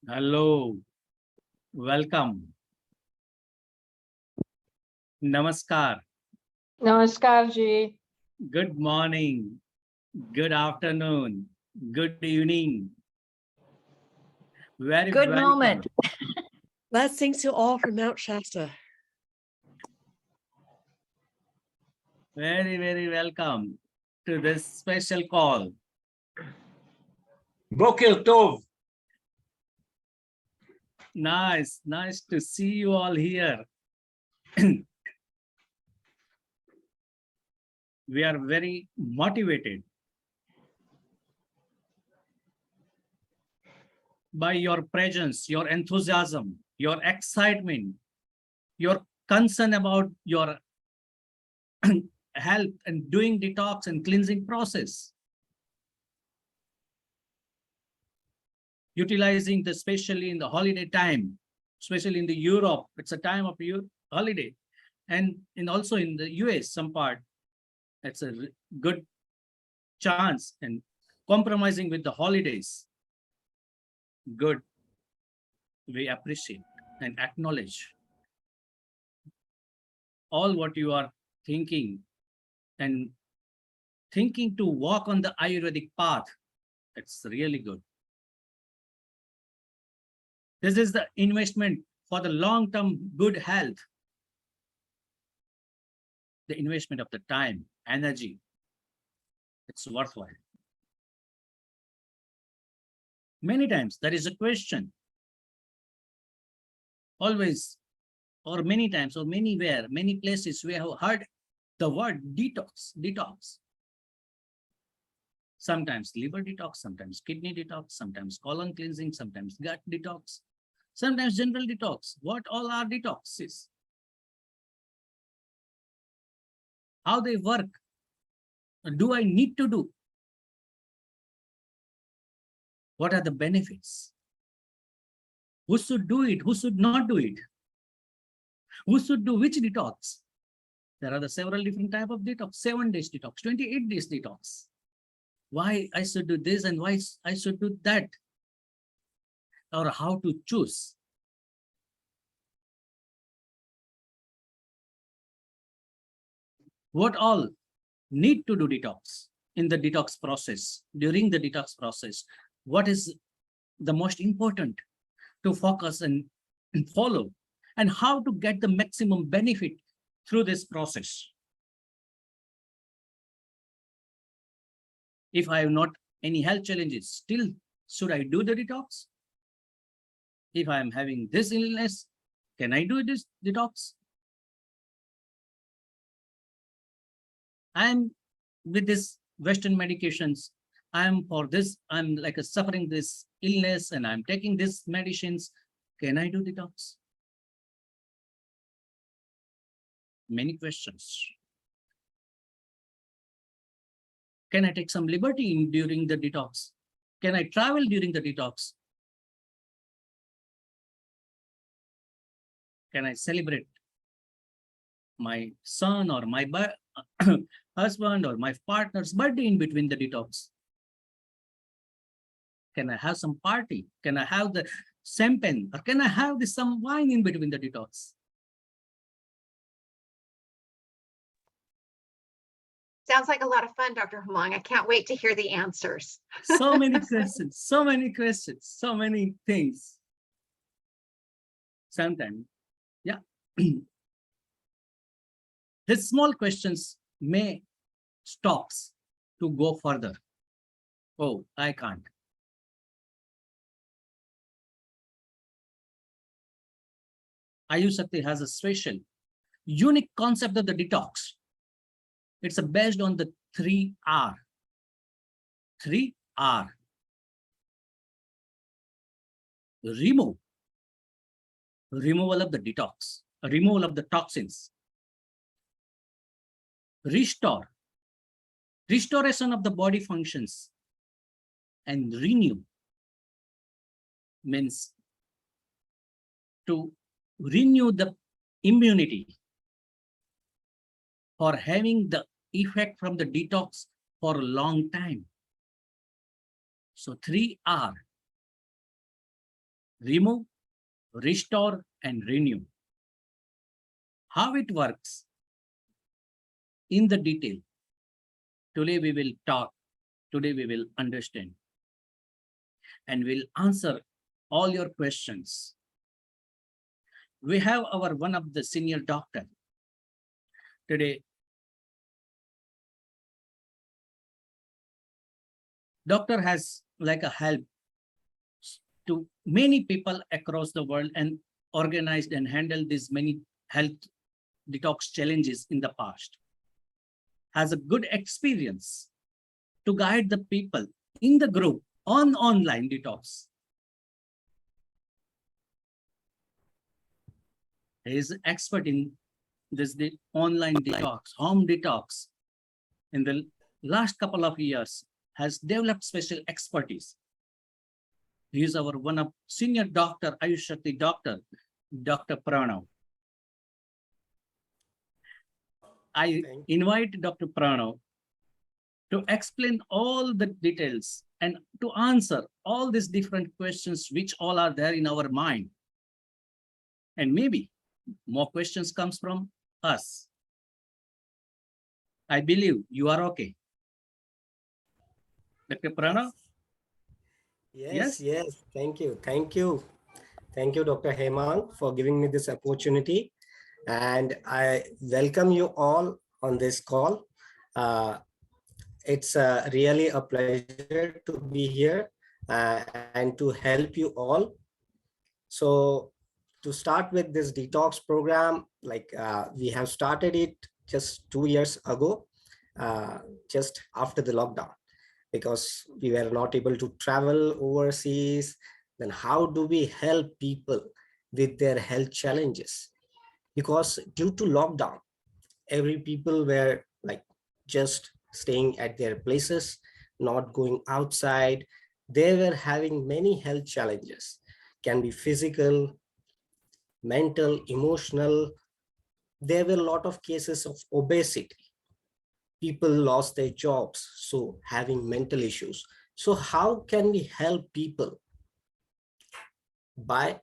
Hello, welcome. Namaskar. Namaskar ji. Good morning. Good afternoon. Good evening. Very Good welcome. moment. Blessings to all from Mount Shasta. Very welcome to this special call. Boker Tov. Nice to see you all here. We are very motivated by your presence, your enthusiasm, your excitement, your concern about your health and doing detox and cleansing process. Utilizing the, especially in the holiday time, especially in the Europe, it's a time of holiday. And also in the US, some part, it's a good chance and compromising with the holidays. Good. We appreciate and acknowledge all what you are thinking and thinking to walk on the Ayurvedic path. It's really good. This is the investment for the long-term good health. The investment of the time, energy, it's worthwhile. Many times there is a question. Always, or many times, or anywhere, many places we have heard the word detox, detox. Sometimes liver detox, sometimes kidney detox, sometimes colon cleansing, sometimes gut detox, sometimes general detox. What all are detoxes? How they work? Do I need to do? What are the benefits? Who should do it? Who should not do it? Who should do which detox? There are the several different types of detox, 7 days detox, 28 days detox. Why I should do this and why I should do that? Or how to choose? What all need to do detox in the detox process, during the detox process? What is the most important to focus and follow, and how to get the maximum benefit through this process? If I have not any health challenges, still should I do the detox? If I am having this illness, can I do this detox? I am with this Western medications. I'm for this, I'm like suffering this illness and I'm taking these medicines. Can I do detox? Many questions. Can I take some liberty during the detox? Can I travel during the detox? Can I celebrate my son or my husband or my partner's birthday in between the detox? Can I have some party? Can I have the champagne? Or can I have some wine in between the detox? Sounds like a lot of fun, Dr. Humang. I can't wait to hear the answers. So many questions, so many things. Sometimes, yeah. These small questions may stop to go further. Oh, I can't. Ayushakti has a special, unique concept of the detox. It's based on the 3R. 3R. Removal of the detox, removal of the toxins. Restore, restoration of the body functions. And renew means to renew the immunity for having the effect from the detox for a long time. So 3R. remove, restore, and renew. How it works in the detail. Today we will talk, today we will understand, and we'll answer all your questions. We have our one of the senior doctor today. Doctor has like a help to many people across the world and organized and handled these many health detox challenges in the past. Has a good experience to guide the people in the group on online detox. He is expert in this online detox, home detox. In the last couple of years, has developed special expertise. He is our one of senior doctor, Ayush Shakti doctor, Dr. Pranav. I invite Dr. Pranav to explain all the details and to answer all these different questions which all are there in our mind. And maybe more questions comes from us. I believe you are okay. Dr. Pranav? Yes. Thank you. Thank you, Dr. Hemang, for giving me this opportunity. And I welcome you all on this call. It's really a pleasure to be here and to help you all. So to start with this detox program, we have started it just 2 years ago, just after the lockdown, because we were not able to travel overseas. Then how do we help people with their health challenges? Because due to lockdown, every people were like just staying at their places, not going outside. They were having many health challenges, can be physical, mental, emotional. There were a lot of cases of obesity. People lost their jobs, so having mental issues. So how can we help people by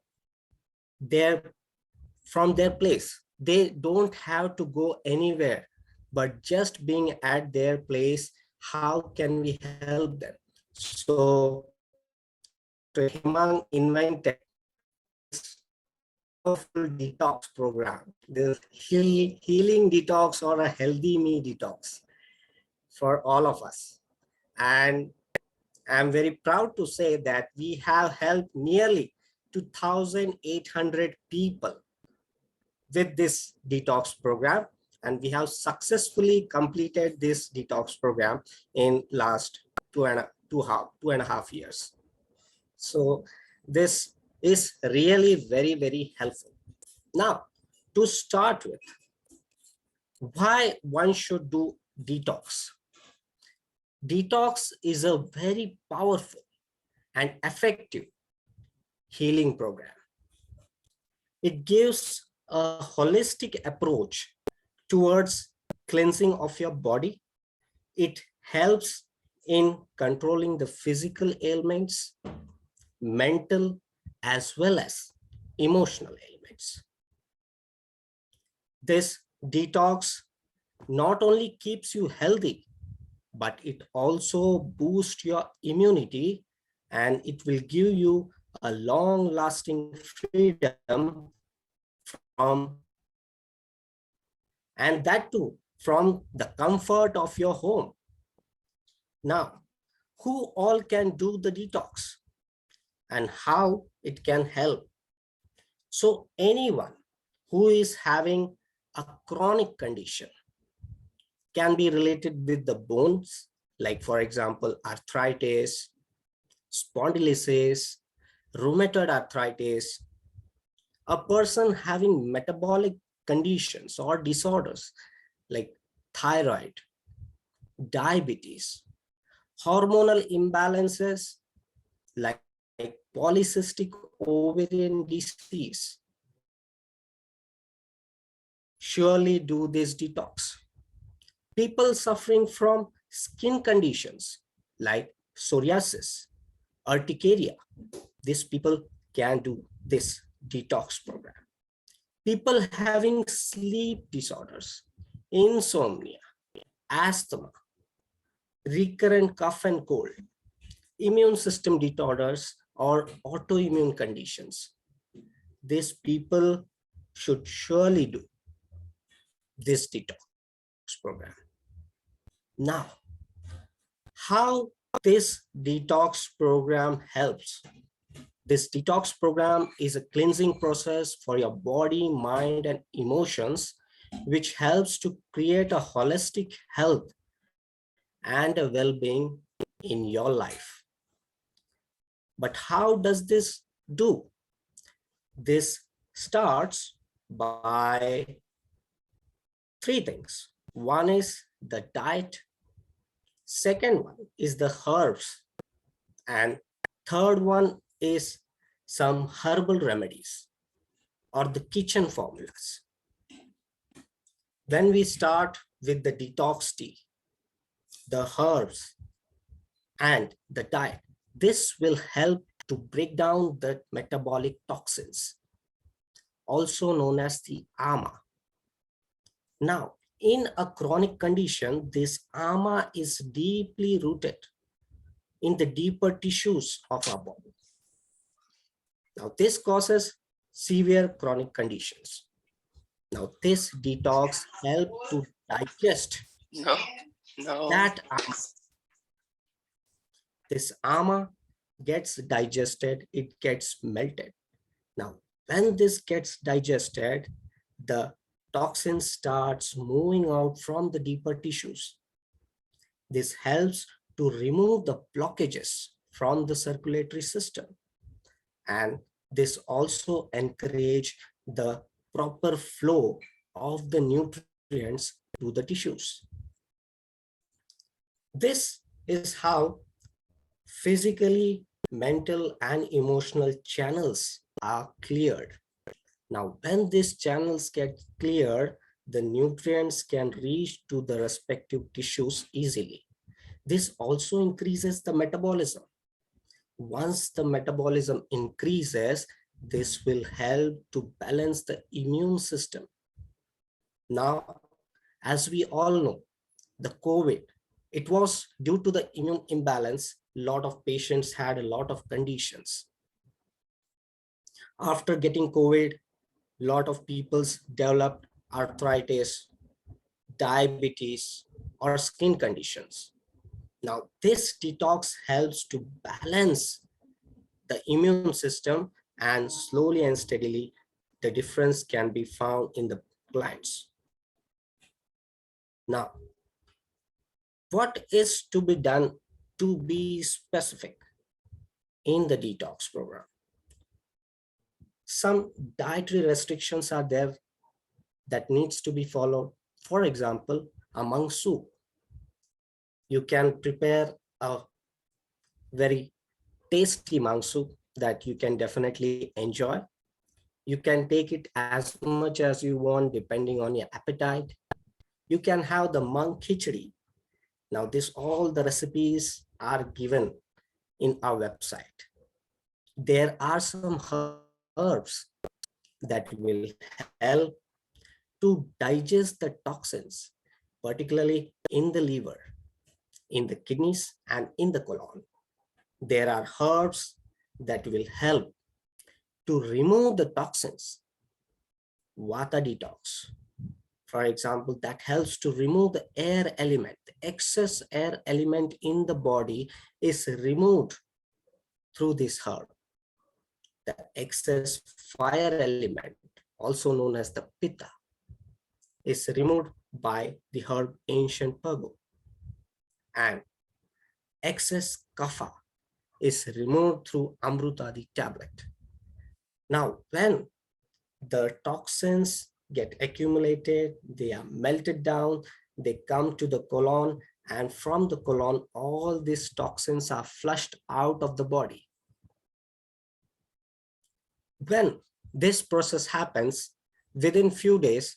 from their place? They don't have to go anywhere, but just being at their place, how can we help them? So Dr. Hemang invented this powerful detox program, the healing detox, or a healthy me detox for all of us. And I'm very proud to say that we have helped nearly 2,800 people with this detox program, and we have successfully completed this detox program in last two and a half years. So this is really very, very helpful. Now, to start with, why one should do detox? Detox is a very powerful and effective healing program. It gives a holistic approach towards cleansing of your body. It helps in controlling the physical ailments, mental, as well as emotional ailments. This detox not only keeps you healthy, but it also boosts your immunity, and it will give you a long-lasting freedom from, and that too from the comfort of your home. Now, who all can do the detox and how it can help? So anyone who is having a chronic condition, can be related with the bones, like for example, arthritis, spondylosis, rheumatoid arthritis, a person having metabolic conditions or disorders like thyroid, diabetes, hormonal imbalances like polycystic ovarian disease. Surely do this detox. People suffering from skin conditions like psoriasis, urticaria, these people can do this detox program. People having sleep disorders, insomnia, asthma, recurrent cough and cold, immune system disorders, or autoimmune conditions. These people should surely do this detox program. Now, how this detox program helps? This detox program is a cleansing process for your body, mind, and emotions, which helps to create a holistic health and a well-being in your life. But how does this do? This starts by three things. One is the diet. Second one is the herbs. And third one is some herbal remedies or the kitchen formulas. When we start with the detox tea, the herbs, and the diet, this will help to break down the metabolic toxins, also known as the AMA. Now, in a chronic condition, this AMA is deeply rooted in the deeper tissues of our body. Now, this causes severe chronic conditions. Now, this detox helps to digest that AMA. This AMA gets digested, it gets melted. Now, when this gets digested, the toxin starts moving out from the deeper tissues. This helps to remove the blockages from the circulatory system. And this also encourages the proper flow of the nutrients to the tissues. This is how physically, mental, and emotional channels are cleared. Now, when these channels get cleared, the nutrients can reach to the respective tissues easily. This also increases the metabolism. Once the metabolism increases, this will help to balance the immune system. Now, as we all know, the COVID, it was due to the immune imbalance. A lot of patients had a lot of conditions. After getting COVID, a lot of people developed arthritis, diabetes, or skin conditions. Now, this detox helps to balance the immune system, and slowly and steadily, the difference can be found in the clients. Now, what is to be done to be specific in the detox program? Some dietary restrictions are there that needs to be followed. For example, among soup, you can prepare a very tasty monk soup that you can definitely enjoy. You can take it as much as you want depending on your appetite. You can have the monk khichdi. Now, all the recipes are given in our website. There are some herbs that will help to digest the toxins, particularly in the liver, in the kidneys, and in the colon. There are herbs that will help to remove the toxins. Vata detox, for example, that helps to remove the air element. The excess air element in the body is removed through this herb. The excess fire element, also known as the pitta, is removed by the herb ancient purgo. And excess kapha is removed through amrutadi tablet. Now, when the toxins get accumulated, they are melted down, they come to the colon, and from the colon, all these toxins are flushed out of the body. When this process happens, within few days,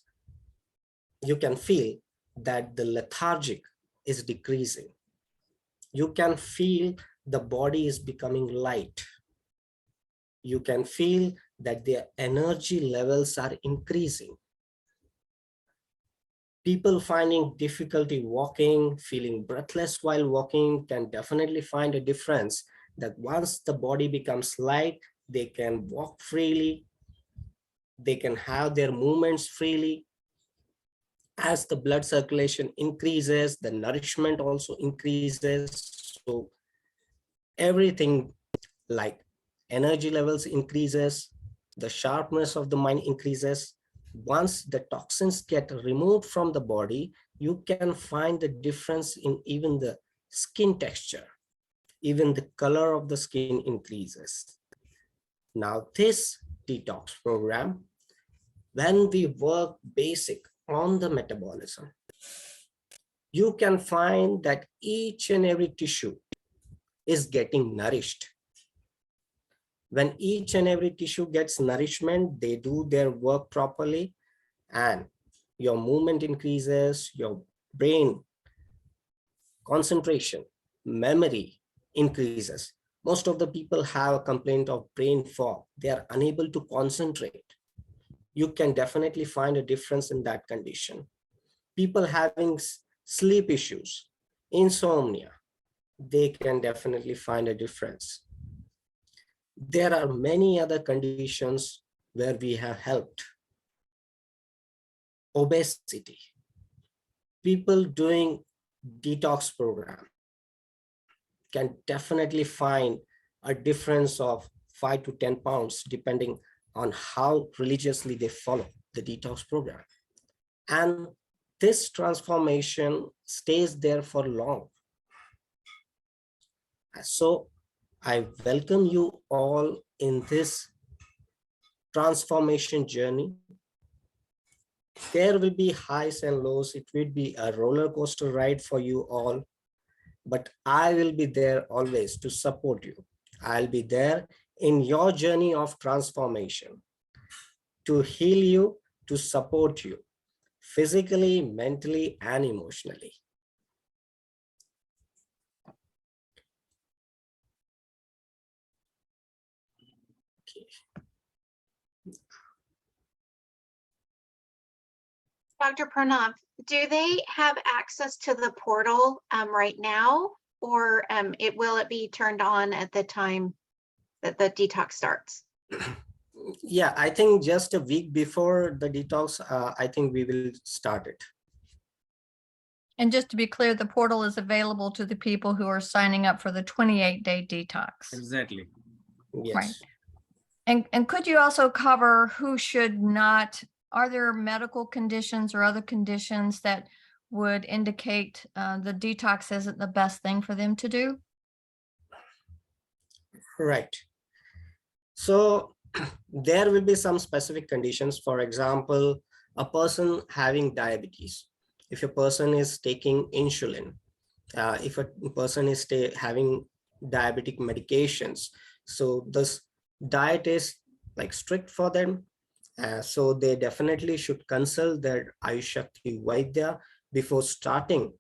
you can feel that the lethargic is decreasing. You can feel the body is becoming light. you can feel that their energy levels are increasing. People finding difficulty walking, feeling breathless while walking can definitely find a difference that once the body becomes light, they can walk freely, they can have their movements freely. As the blood circulation increases, the nourishment also increases. So everything like energy levels increases, the sharpness of the mind increases. Once the toxins get removed from the body, you can find the difference in even the skin texture, even the color of the skin increases. Now this detox program, when we work basic on the metabolism, you can find that each and every tissue is getting nourished. When each and every tissue gets nourishment, they do their work properly and your movement increases, your brain concentration, memory increases. Most of the people have a complaint of brain fog. They are unable to concentrate. You can definitely find a difference in that condition. People having sleep issues, insomnia, they can definitely find a difference. There are many other conditions where we have helped. Obesity. People doing detox program can definitely find a difference of 5 to 10 pounds depending on how religiously they follow the detox program. And this transformation stays there for long. So I welcome you all in this transformation journey. There will be highs and lows. It will be a roller coaster ride for you all, but I will be there always to support you. I'll be there in your journey of transformation to heal you, to support you physically, mentally, and emotionally. Okay. Dr. Pranav, do they have access to the portal right now, or will it be turned on at the time that the detox starts? Yeah, I think just a week before the detox, I think we will start it. And just to be clear, the portal is available to the people who are signing up for the 28-day detox. Exactly. Yes. Right. And could you also cover who should not, are there medical conditions or other conditions that would indicate the detox isn't the best thing for them to do? Right. So there will be some specific conditions. For example, a person having diabetes, if a person is taking insulin, if a person is having diabetic medications, so this diet is like strict for them. So they definitely should consult their Ayush Shakti Vaidya before starting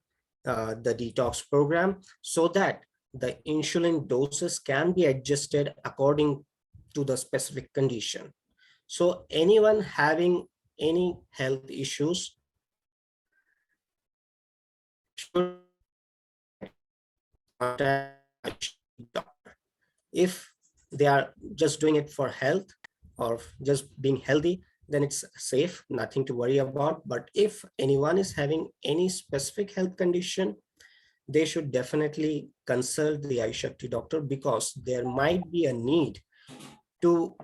the detox program, so that the insulin doses can be adjusted according to the specific condition. So anyone having any health issues should contact doctor. If they are just doing it for health or just being healthy, then it's safe, nothing to worry about. But if anyone is having any specific health condition, they should definitely consult the Ayush Shakti doctor, because there might be a need to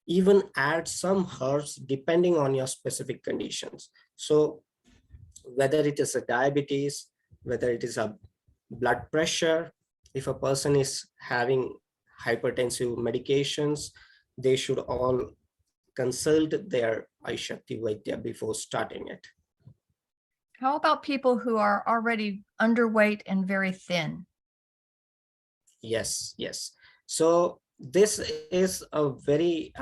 even add some herbs depending on your specific conditions. So whether it is a diabetes, whether it is a blood pressure, if a person is having hypertensive medications, they should all consult their Ayush Shakti Vaidya before starting it. How about people who are already underweight and very thin? Yes, yes. So this is a very,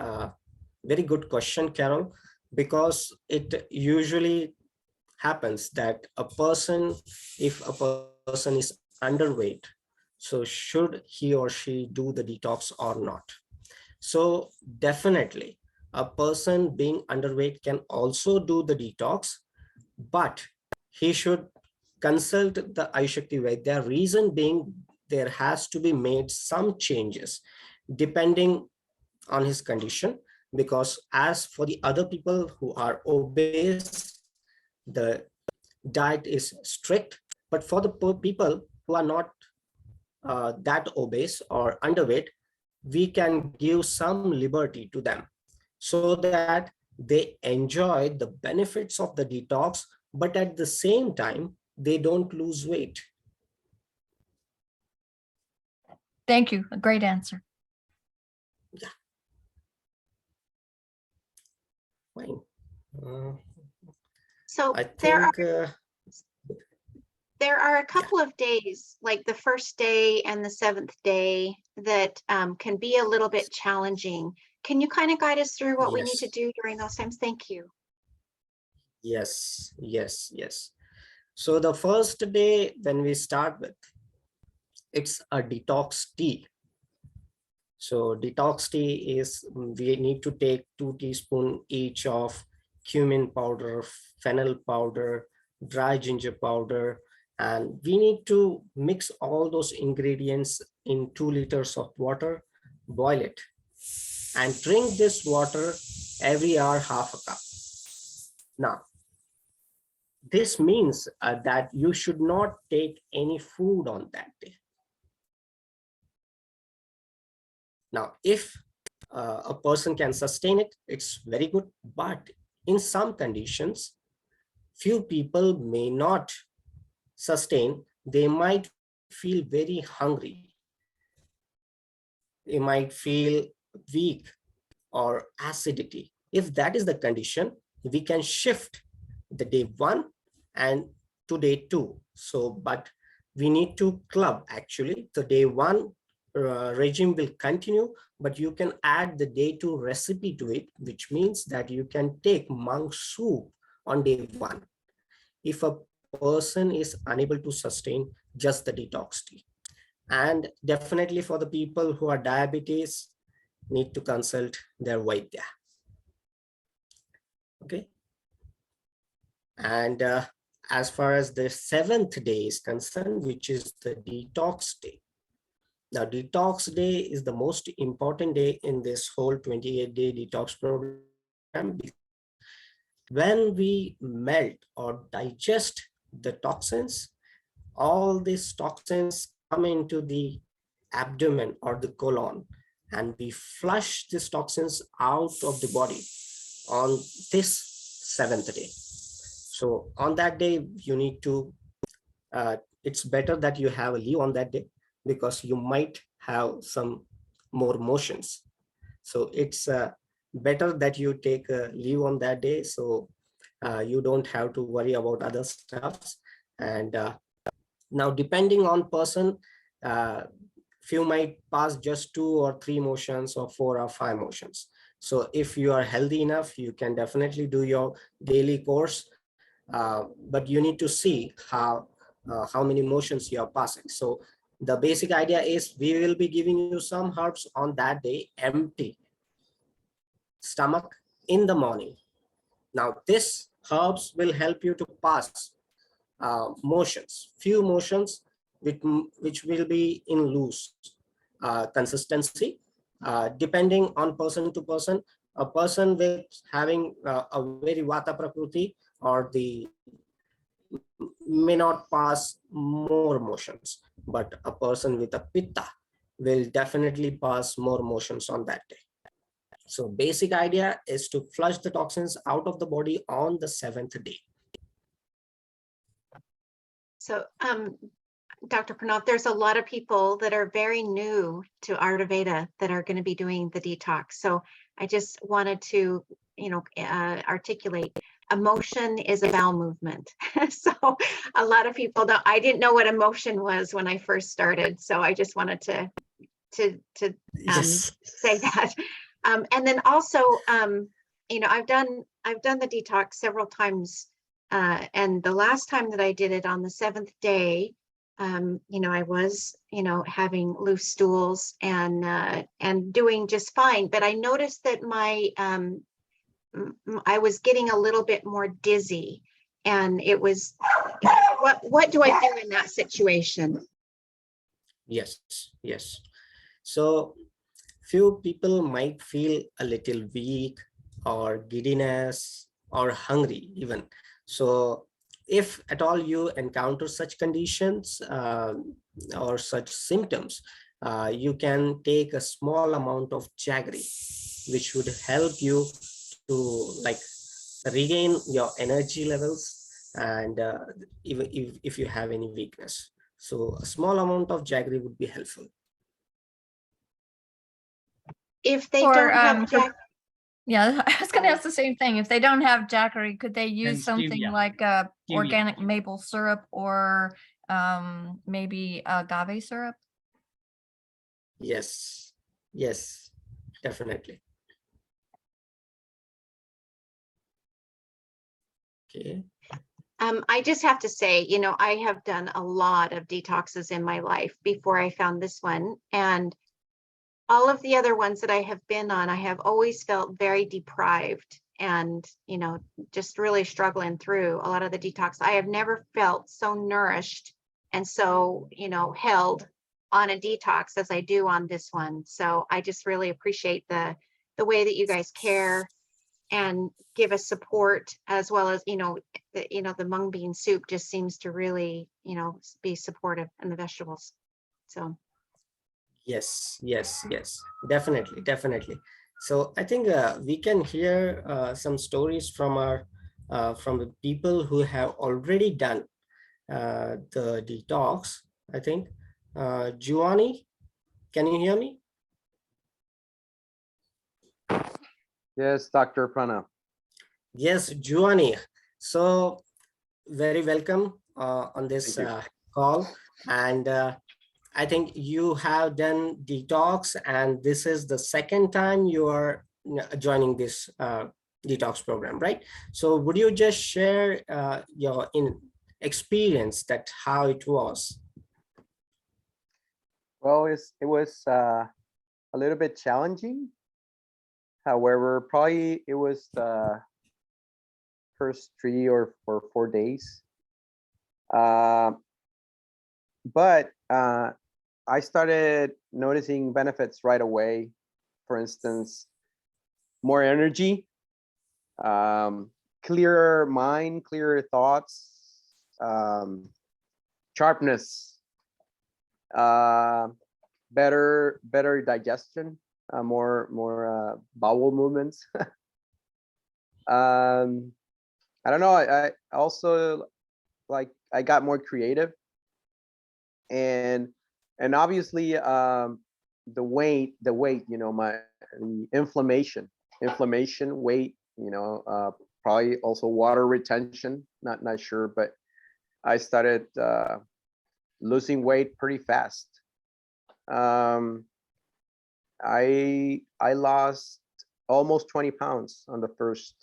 very good question, Carol, because it usually happens that a person, if a person is underweight, so should he or she do the detox or not? So definitely a person being underweight can also do the detox, but he should consult the Ayushakti Vaidya. Reason being, there has to be made some changes depending on his condition, because as for the other people who are obese, the diet is strict, but for the people who are not that obese or underweight, we can give some liberty to them so that they enjoy the benefits of the detox, but at the same time, they don't lose weight. Thank you. A great answer. Fine. So I think there are a couple of days, like the first day and the seventh day, that can be a little bit challenging. Can you kind of guide us through what we need to yes, do during those times? Thank you. yes, yes, yes. So the first day when we start with, it's a detox tea. So detox tea is, we need to take 2 teaspoons each of cumin powder, fennel powder, dry ginger powder, and we need to mix all those ingredients in 2 liters of water, boil it, and drink this water every hour, half a cup. Now, this means that you should not take any food on that day. Now, if a person can sustain it, it's very good. But in some conditions, few people may not sustain. They might feel very hungry. They might feel weak or acidity. If that is the condition, we can shift the day 1 and to day 2. So, but we need to club actually. The day 1 regime will continue, but you can add the day 2 recipe to it, which means that you can take monk soup on day 1 if a person is unable to sustain just the detox tea. And definitely for the people who are diabetes, need to consult their Vaidya. Okay. And as far as the 7th day is concerned, which is the detox day. Now, detox day is the most important day in this whole 28-day detox program. When we melt or digest the toxins, all these toxins come into the abdomen or the colon, and we flush these toxins out of the body on this 7th day. So on that day, you need to, it's better that you have a leave on that day, because you might have some more motions. So it's better that you take a leave on that day, so you don't have to worry about other stuffs. And now, depending on person, few might pass just 2 or 3 motions or 4 or 5 motions. So if you are healthy enough, you can definitely do your daily course, but you need to see how many motions you are passing. So the basic idea is we will be giving you some herbs on that day, empty stomach in the morning. Now, this herbs will help you to pass motions, few motions which will be in loose consistency, depending on person to person. A person with having a very vata prakriti or the may not pass more motions, but a person with a pitta will definitely pass more motions on that day. So basic idea is to flush the toxins out of the body on the 7th day. So Dr. Pranav, there's a lot of people that are very new to Ayurveda that are going to be doing the detox. So I just wanted to, articulate emotion is a bowel movement. So a lot of people don't, I didn't know what emotion was when I first started. So I just wanted to Yes. say that. And then also, I've done the detox several times. And the last time that I did it on the 7th day, I was, having loose stools and doing just fine. But I noticed that I was getting a little bit more dizzy, and it was, what do I do in that situation? Yes, yes. So few people might feel a little weak or giddiness or hungry even. So if at all you encounter such conditions or such symptoms, you can take a small amount of jaggery, which would help you to like regain your energy levels, and even if you have any weakness. So a small amount of jaggery would be helpful. If they Or, don't have yeah, I was gonna ask the same thing. If they don't have jackery, could they use And something stevia. like Stevia. organic maple syrup or maybe agave syrup? Yes, yes, definitely. Okay. I just have to say, I have done a lot of detoxes in my life before I found this one. And all of the other ones that I have been on, I have always felt very deprived and, just really struggling through a lot of the detox. I have never felt so nourished and so, held on a detox as I do on this one. So I just really appreciate the way that you guys care and give us support, as well as, the mung bean soup just seems to really, be supportive, and the vegetables. So. Yes, yes, yes, definitely, definitely. So I think we can hear some stories from from the people who have already done the detox. I think Giovanni, can you hear me? Yes, Dr. Prana. Yes, Giovanni. So very welcome on this Thank you. call, and I think you have done detox, and this is the second time you are joining this detox program, right? So would you just share your experience, that how it was? Well, it was a little bit challenging. However, probably it was the first 3 or 4 days. But I started noticing benefits right away. For instance, more energy, clearer mind, clearer thoughts, sharpness, better digestion, more bowel movements. I don't know. I also, like, I got more creative, and obviously the weight, the inflammation, weight, probably also water retention. Not sure, but I started losing weight pretty fast. I lost almost 20 pounds on the first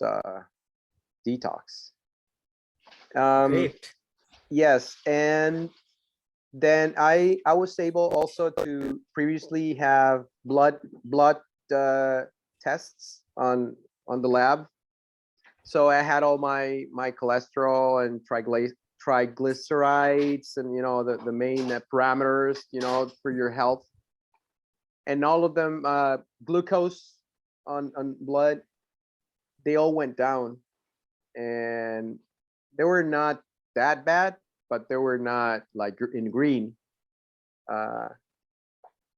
detox. Great. Yes, and then I was able also to previously have blood tests on the lab. So I had all my cholesterol and triglycerides, and the main parameters for your health, and all of them, glucose on blood, they all went down, and they were not that bad, but they were not like in green.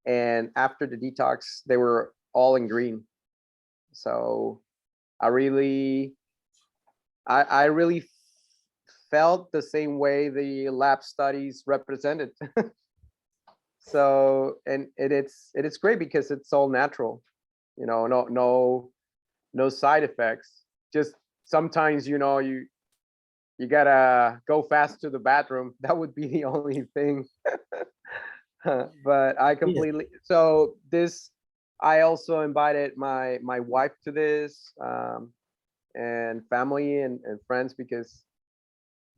And after the detox, they were all in green. So I really felt the same way the lab studies represented. So, and it is great because it's all natural, no side effects. Just sometimes, you gotta go fast to the bathroom. That would be the only thing. But I completely, so this, I also invited my wife to this, and family and friends, because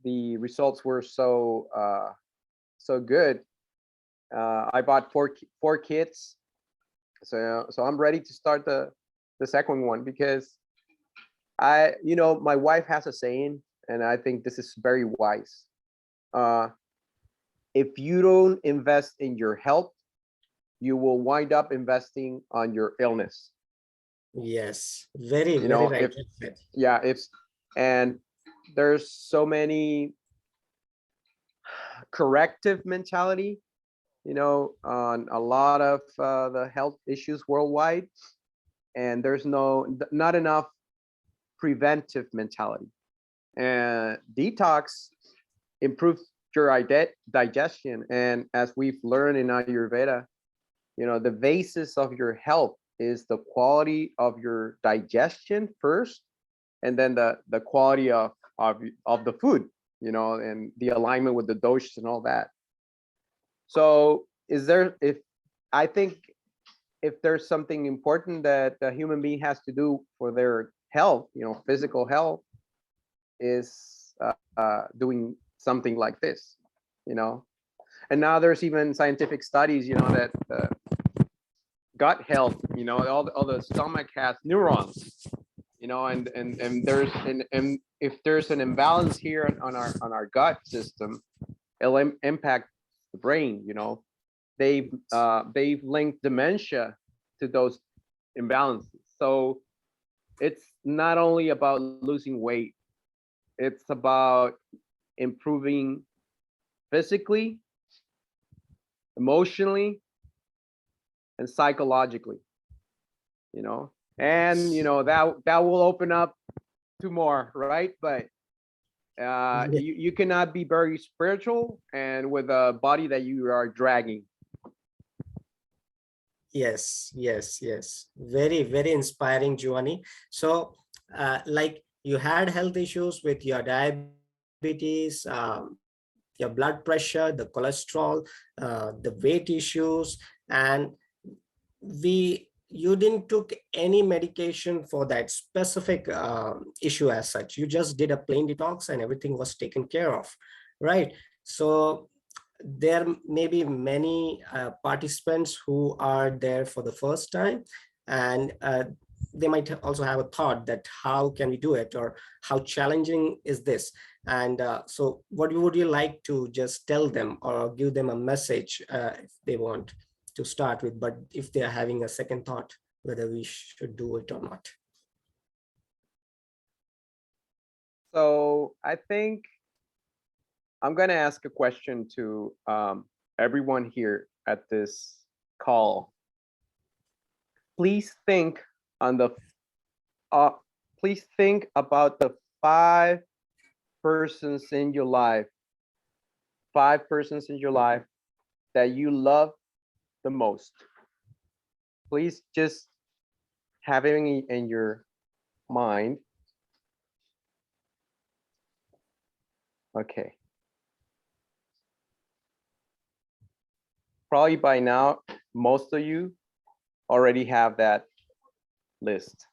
the results were so so good. I bought four kits, so I'm ready to start the second one, because my wife has a saying, and I think this is very wise. If you don't invest in your health, you will wind up investing on your illness. Yes, very, You very know, right. and there's so many corrective mentality, on a lot of the health issues worldwide, and there's not enough preventive mentality. And detox improves your digestion, and as we've learned in Ayurveda, the basis of your health is the quality of your digestion first, and then the quality of the food, and the alignment with the doshas and all that. So I think if there's something important that a human being has to do for their health, physical health, is doing something like this, and now there's even scientific studies, that gut health, all the stomach has neurons, and there's and if there's an imbalance here on our gut system, it'll impact the brain. They've linked dementia to those imbalances. So it's not only about losing weight, it's about improving physically, emotionally, and psychologically, and that will open up to more, right? But you cannot be very spiritual and with a body that you are dragging. Yes, yes, yes. Very, very inspiring, Giovanni. So, like, you had health issues with your diabetes, your blood pressure, the cholesterol, the weight issues, and you didn't took any medication for that specific issue as such. You just did a plain detox and everything was taken care of, right? So there may be many participants who are there for the first time, and they might also have a thought that how can we do it, or how challenging is this? And so what would you like to just tell them or give them a message if they want to start with, but if they're having a second thought whether we should do it or not? So I think I'm going to ask a question to everyone here at this call. Please think please think about the 5 persons in your life, 5 persons in your life that you love the most. Please just have it in your mind. Okay. Probably by now, most of you already have that list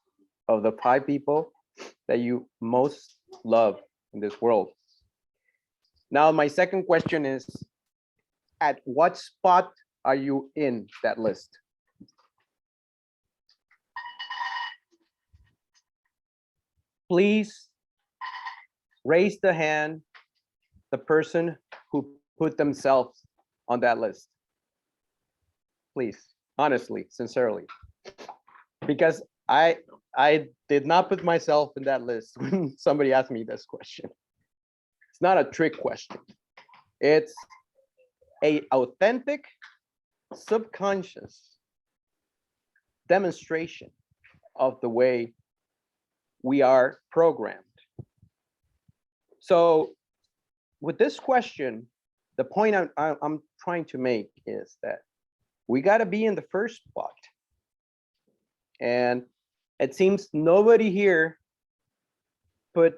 of the 5 people that you most love in this world. Now, my second question is, at what spot are you in that list? Please raise the hand, the person who put themselves on that list. Please, honestly, sincerely. Because I did not put myself in that list when somebody asked me this question. It's not a trick question. It's an authentic, subconscious demonstration of the way we are programmed. So with this question, the point I'm trying to make is that we got to be in the first spot. And it seems nobody here put,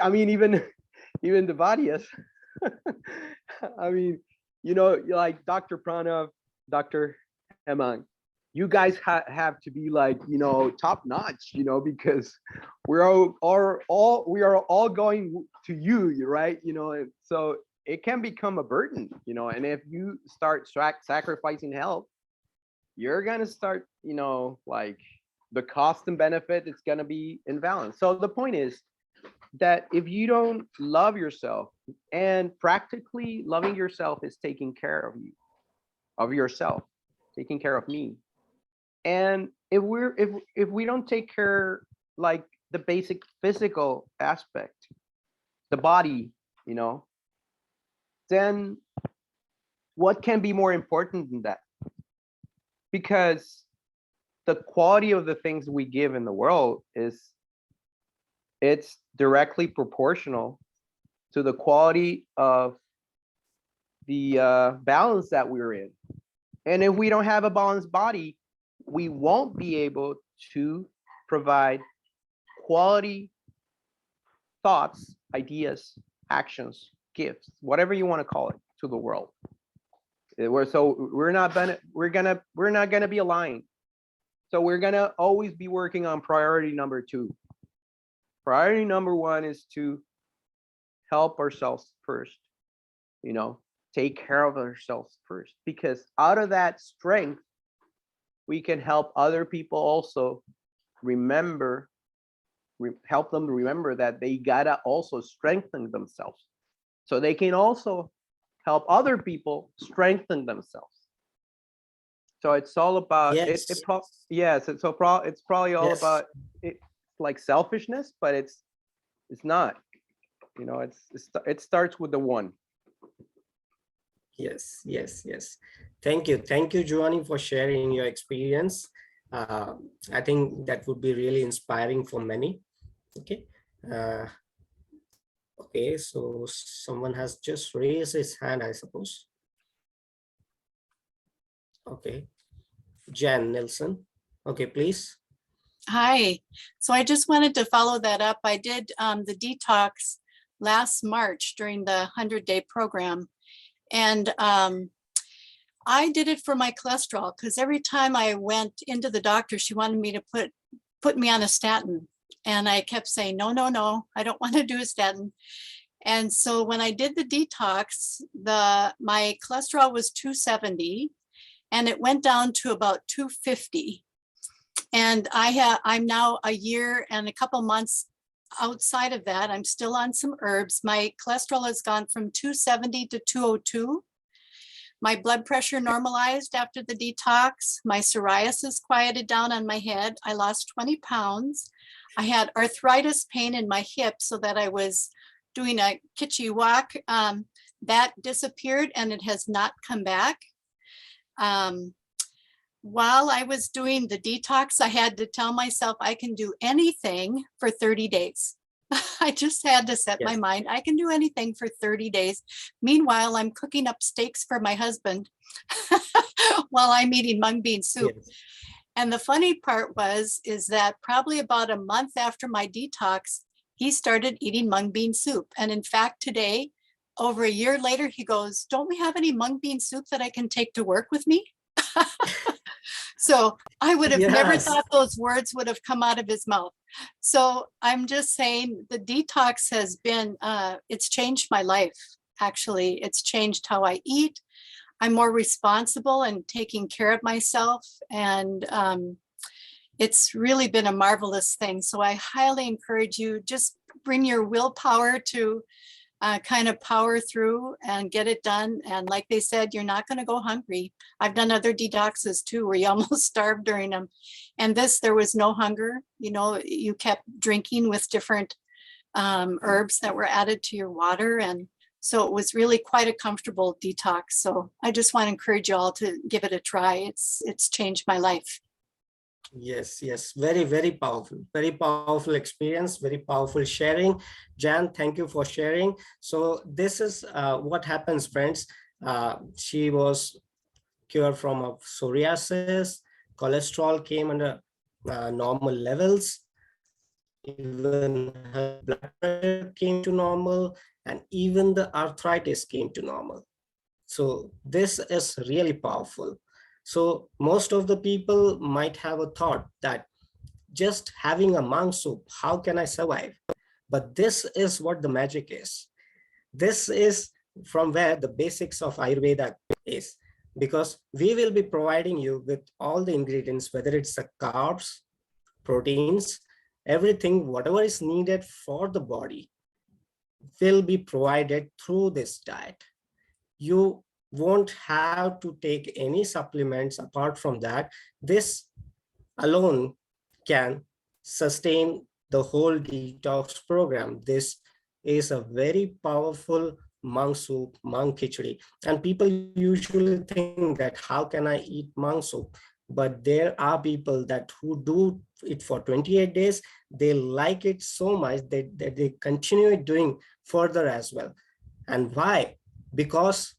I mean, even the Vadias, I mean, like Dr. Pranav, Dr. Hemang, you guys have to be like, top notch, because we are all going to you, right? So it can become a burden, you know, and if you start sacrificing health, you're going to start, you know, like the cost and benefit, it's going to be imbalanced. So the point is that if you don't love yourself, and practically loving yourself is taking care of you, of yourself, taking care of me. And if we don't take care, like the basic physical aspect, the body, you know, then what can be more important than that? Because the quality of the things we give in the world it's directly proportional to the quality of the balance that we're in. And if we don't have a balanced body, we won't be able to provide quality thoughts, ideas, actions, gifts, whatever you want to call it, to the world. We're not gonna be aligned. So we're gonna always be working on priority number 2. Priority number 1 is to help ourselves first, you know, take care of ourselves first, because out of that strength, we can help other people also help them remember that they gotta also strengthen themselves, so they can also help other people strengthen themselves. So it's all about Yes. it's probably all Yes. about it, like selfishness, but it's not, you know, it starts with the 1. Yes, yes, yes. Thank you, Giovanni, for sharing your experience. I think that would be really inspiring for many. Okay. Okay, so someone has just raised his hand, I suppose. Okay, Jan Nelson. Okay, please. Hi. So I just wanted to follow that up. I did the detox last March during the 100-day program. And I did it for my cholesterol, because every time I went into the doctor, she wanted me to put me on a statin. And I kept saying, no, no, no, I don't want to do a statin. And so when I did the detox, my cholesterol was 270 and it went down to about 250. And I'm now a year and a couple months outside of that. I'm still on some herbs. My cholesterol has gone from 270 to 202. My blood pressure normalized after the detox. My psoriasis quieted down on my head. I lost 20 pounds. I had arthritis pain in my hip, so that I was doing a kitschy walk. That disappeared and it has not come back. While I was doing the detox, I had to tell myself I can do anything for 30 days. I just had to set my mind, I can do anything for 30 days. Meanwhile, I'm cooking up steaks for my husband while I'm eating mung bean soup. Yes. And the funny part is that probably about a month after my detox, he started eating mung bean soup. And in fact, today, over a year later, he goes, don't we have any mung bean soup that I can take to work with me? So I would have never Yes. thought those words would have come out of his mouth. So I'm just saying the detox has been, it's changed my life. Actually, it's changed how I eat. I'm more responsible and taking care of myself. And it's really been a marvelous thing. So I highly encourage you, just bring your willpower to kind of power through and get it done. And like they said, you're not going to go hungry. I've done other detoxes too, where you almost starved during them. And this, there was no hunger. You know, you kept drinking with different herbs that were added to your water. And so it was really quite a comfortable detox. So I just want to encourage you all to give it a try. It's changed my life. Yes, yes, very, very powerful experience, very powerful sharing. Jan, thank you for sharing. So this is what happens, friends. She was cured from a psoriasis, cholesterol came under normal levels, even her blood pressure came to normal, and even the arthritis came to normal. So this is really powerful. So most of the people might have a thought that just having a monk soup, how can I survive? But this is what the magic is. This is from where the basics of Ayurveda is, because we will be providing you with all the ingredients, whether it's the carbs, proteins, everything, whatever is needed for the body will be provided through this diet. You won't have to take any supplements apart from that. This alone can sustain the whole detox program. This is a very powerful monk soup, monk khichdi. And people usually think that how can I eat monk soup? But there are people that who do it for 28 days. They like it so much that they continue doing further as well. And why? Because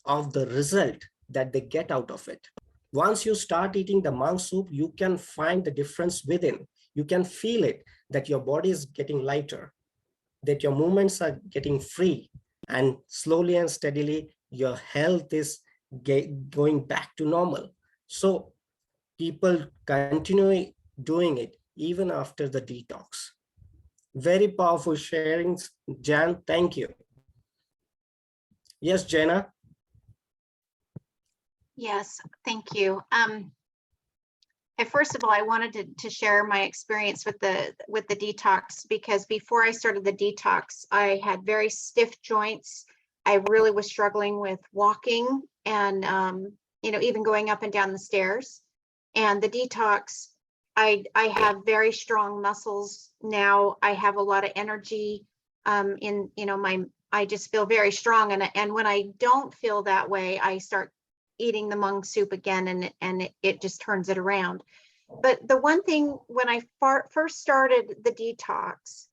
of the result that they get out of it. Once you start eating the monk soup, you can find the difference within. You can feel it, that your body is getting lighter, that your movements are getting free, and slowly and steadily your health is going back to normal. So people continue doing it even after the detox. Very powerful sharings, Jan. Thank you. Yes, Jenna. Yes, thank you. First of all, I wanted to share my experience with the detox, because before I started the detox, I had very stiff joints. I really was struggling with walking and even going up and down the stairs. And the detox, I have very strong muscles now. I have a lot of energy I just feel very strong. And when I don't feel that way, I start eating the monk soup again, and it just turns it around. But the one thing, when I first started the detox,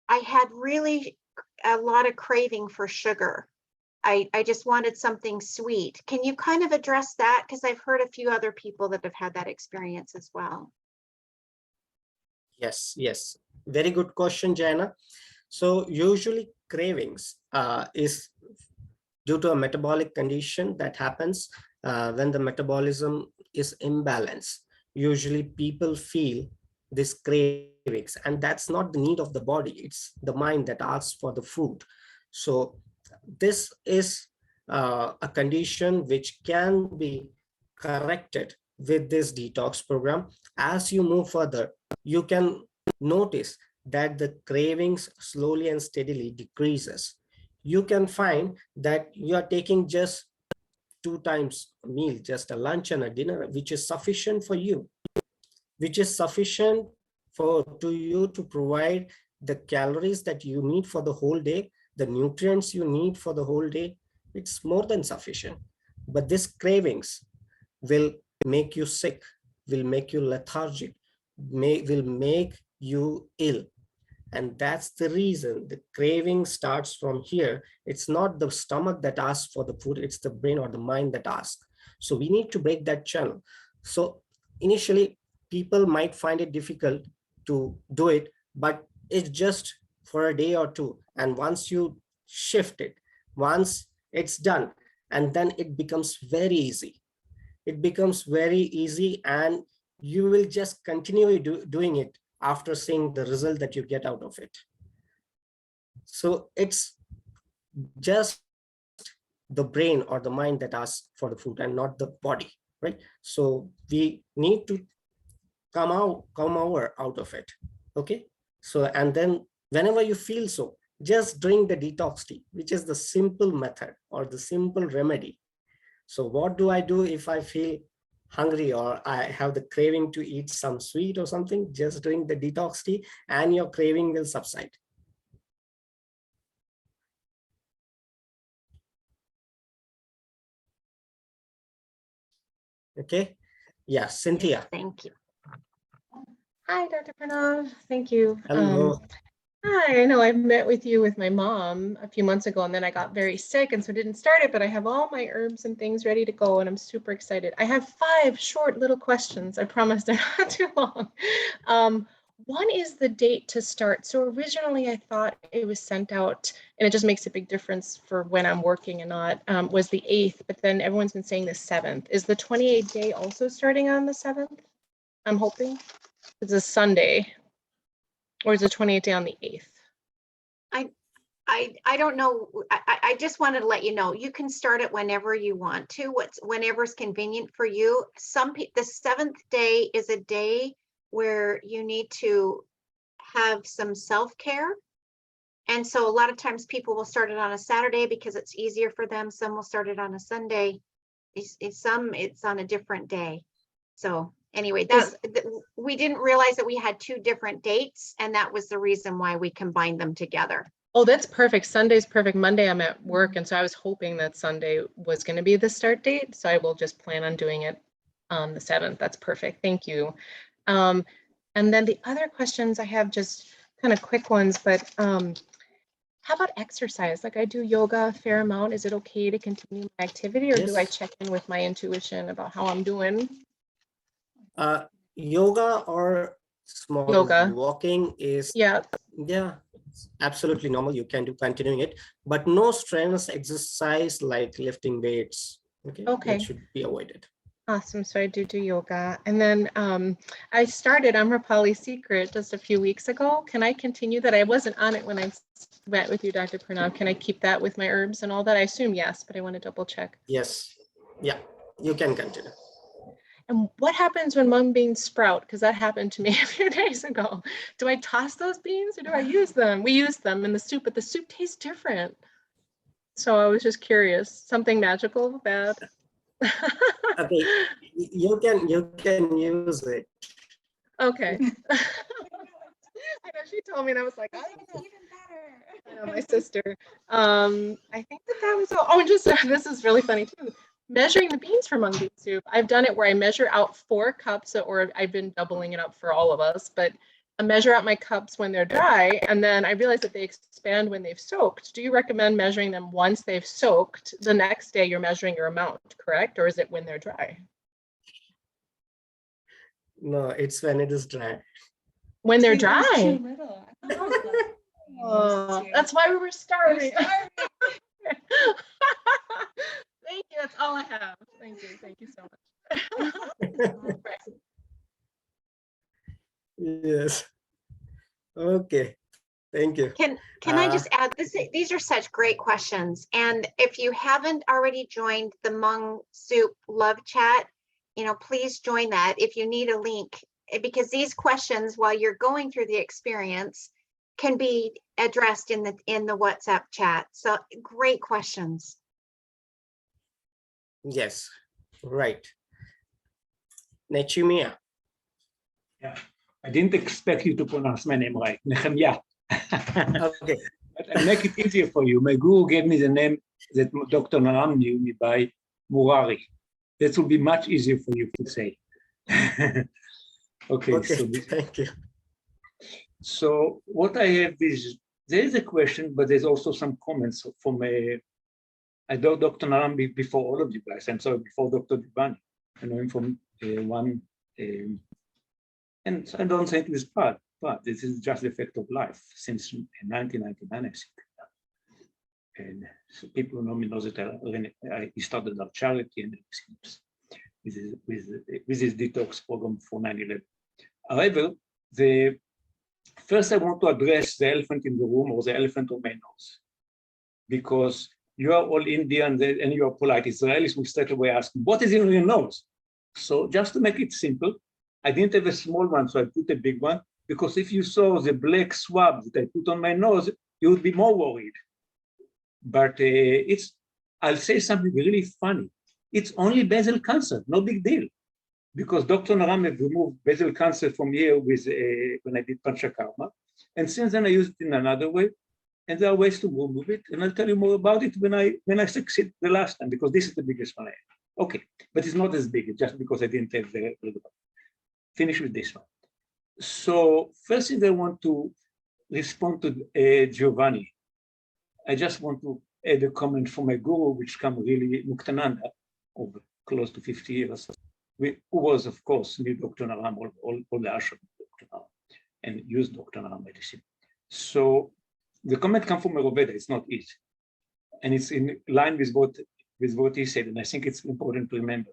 I had really a lot of craving for sugar. I just wanted something sweet. Can you kind of address that? Because I've heard a few other people that have had that experience as well. Yes. Very good question, Jana. So usually cravings is due to a metabolic condition that happens when the metabolism is imbalanced. Usually people feel this cravings, and that's not the need of the body. It's the mind that asks for the food. So this is a condition which can be corrected with this detox program. As you move further, you can notice that the cravings slowly and steadily decreases. You can find that you are taking just 2 times a meal, just a lunch and a dinner, which is sufficient for you, which is sufficient to you to provide the calories that you need for the whole day, the nutrients you need for the whole day. It's more than sufficient. But these cravings will make you sick, will make you lethargic, will make you ill. And that's the reason the craving starts from here. It's not the stomach that asks for the food, it's the brain or the mind that asks. So we need to break that channel. So initially, people might find it difficult to do it, but it's just for a day or two. And once you shift it, once it's done, and then it becomes very easy. It becomes very easy, and you will just continue doing it after seeing the result that you get out of it. So it's just the brain or the mind that asks for the food and not the body, right? So we need to come over out of it. Okay. So, and then whenever you feel so, just drink the detox tea, which is the simple method or the simple remedy. So what do I do if I feel hungry or I have the craving to eat some sweet or something? Just drink the detox tea and your craving will subside. Okay. Yeah, Cynthia. Thank you. Hi, Dr. Pranav. Thank you. Hello. Hi, I know I met with you with my mom a few months ago, and then I got very sick and so didn't start it, but I have all my herbs and things ready to go and I'm super excited. I have 5 short little questions. I promise they're not too long. One is the date to start. So originally I thought it was sent out, and it just makes a big difference for when I'm working and not, was the 8th, but then everyone's been saying the 7th. Is the 28th day also starting on the 7th? I'm hoping. It's a Sunday. Or is the 28th day on the 8th? I don't know. I just wanted to let you know, you can start it whenever you want to, whenever's convenient for you. The 7th day is a day where you need to have some self-care. And so a lot of times people will start it on a Saturday because it's easier for them. Some will start it on a Sunday. It's on a different day. So anyway, we didn't realize that we had 2 different dates, and that was the reason why we combined them together. Oh, that's perfect. Sunday's perfect. Monday I'm at work, and so I was hoping that Sunday was going to be the start date. So I will just plan on doing it on the 7th. That's perfect. Thank you. And then the other questions I have, just kind of quick ones, but how about exercise? Like, I do yoga a fair amount. Is it okay to continue my activity, or do I Yes. check in with my intuition about how I'm doing? Yoga or small Yoga. walking is, Yeah. yeah, it's absolutely normal. You can do continuing it, but no strenuous exercise like lifting weights. Okay, Okay. that should be avoided. Awesome. So I do yoga. And then I started Amrapali Secret just a few weeks ago. Can I continue that? I wasn't on it when I met with you, Dr. Pranav. Can I keep that with my herbs and all that? I assume yes, but I want to double check. Yes, yeah, you can continue. And what happens when mung beans sprout? Because that happened to me a few days ago. Do I toss those beans or do I use them? We use them in the soup, but the soup tastes different. So I was just curious. Something magical, bad? Okay, you can use it. Okay. I know she told me, and I was like, I don't know. I know, my sister. I think that was all. Oh, and just this is really funny too. Measuring the beans for mung bean soup. I've done it where I measure out 4 cups, or I've been doubling it up for all of us, but I measure out my cups when they're dry, and then I realize that they expand when they've soaked. Do you recommend measuring them once they've soaked? The next day you're measuring your amount, correct? Or is it when they're dry? No, it's when it is dry. When they're dry. Oh, that's why we were starving. Thank you. That's all I have. Thank you. Thank you so much. Yes. Okay. Thank you. Can I just add this? These are such great questions. And if you haven't already joined the Hmong Soup Love Chat, please join that if you need a link, because these questions, while you're going through the experience, can be addressed in the WhatsApp chat. So great questions. Yes, right. Nechimia. Yeah, I didn't expect you to pronounce my name right, Nehemiah. Okay. But I make it easier for you. My guru gave me the name that Dr. Naram knew me by, Murari. That will be much easier for you to say. Okay, Okay, so thank you. So what I have is, there is a question, but there's also some comments from I know Dr. Naram before all of you guys. I'm sorry, before Dr. Dubani. I know him from one, and I don't think it is part, but this is just the fact of life since 1999, I think. And so people who know me know that I started our charity and with this detox program for 9/11. However, first I want to address the elephant in the room, or the elephant on my nose, because you are all Indian and you are polite. Israelis will straight away ask, what is in your nose? So just to make it simple, I didn't have a small one, so I put a big one, because if you saw the black swab that I put on my nose, you would be more worried. But I'll say something really funny. It's only basal cancer, no big deal. Because Dr. Naram have removed basal cancer from here with when I did Panchakarma. And since then I used it in another way. And there are ways to remove it. And I'll tell you more about it when I succeed the last time, because this is the biggest one I have. Okay, but it's not as big, just because I didn't have the finish with this one. So first thing I want to respond to Giovanni. I just want to add a comment from my guru, which come really Muktananda, over close to 50 years, who was, of course, knew Dr. Naram, all the ashram of Dr. Naram, and used Dr. Naram medicine. So the comment comes from Ayurveda, it's not it. And it's in line with what he said, and I think it's important to remember,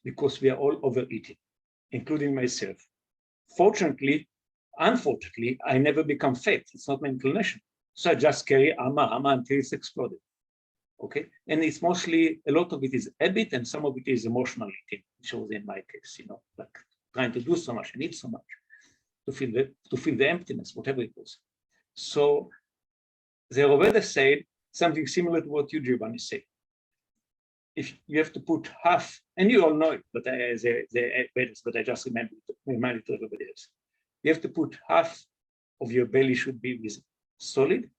because we are all overeating, including myself. Unfortunately, I never become fat. It's not my inclination. So I just carry AMA until it's exploded. Okay, and it's mostly, a lot of it is habit and some of it is emotional eating, which was in my case, you know, like trying to do so much and eat so much to feel the emptiness, whatever it was. So the Ayurveda said something similar to what you, Giovanni, said. If you have to put half, and you all know it, but but I just remind it to everybody else. You have to put half of your belly should be with solid,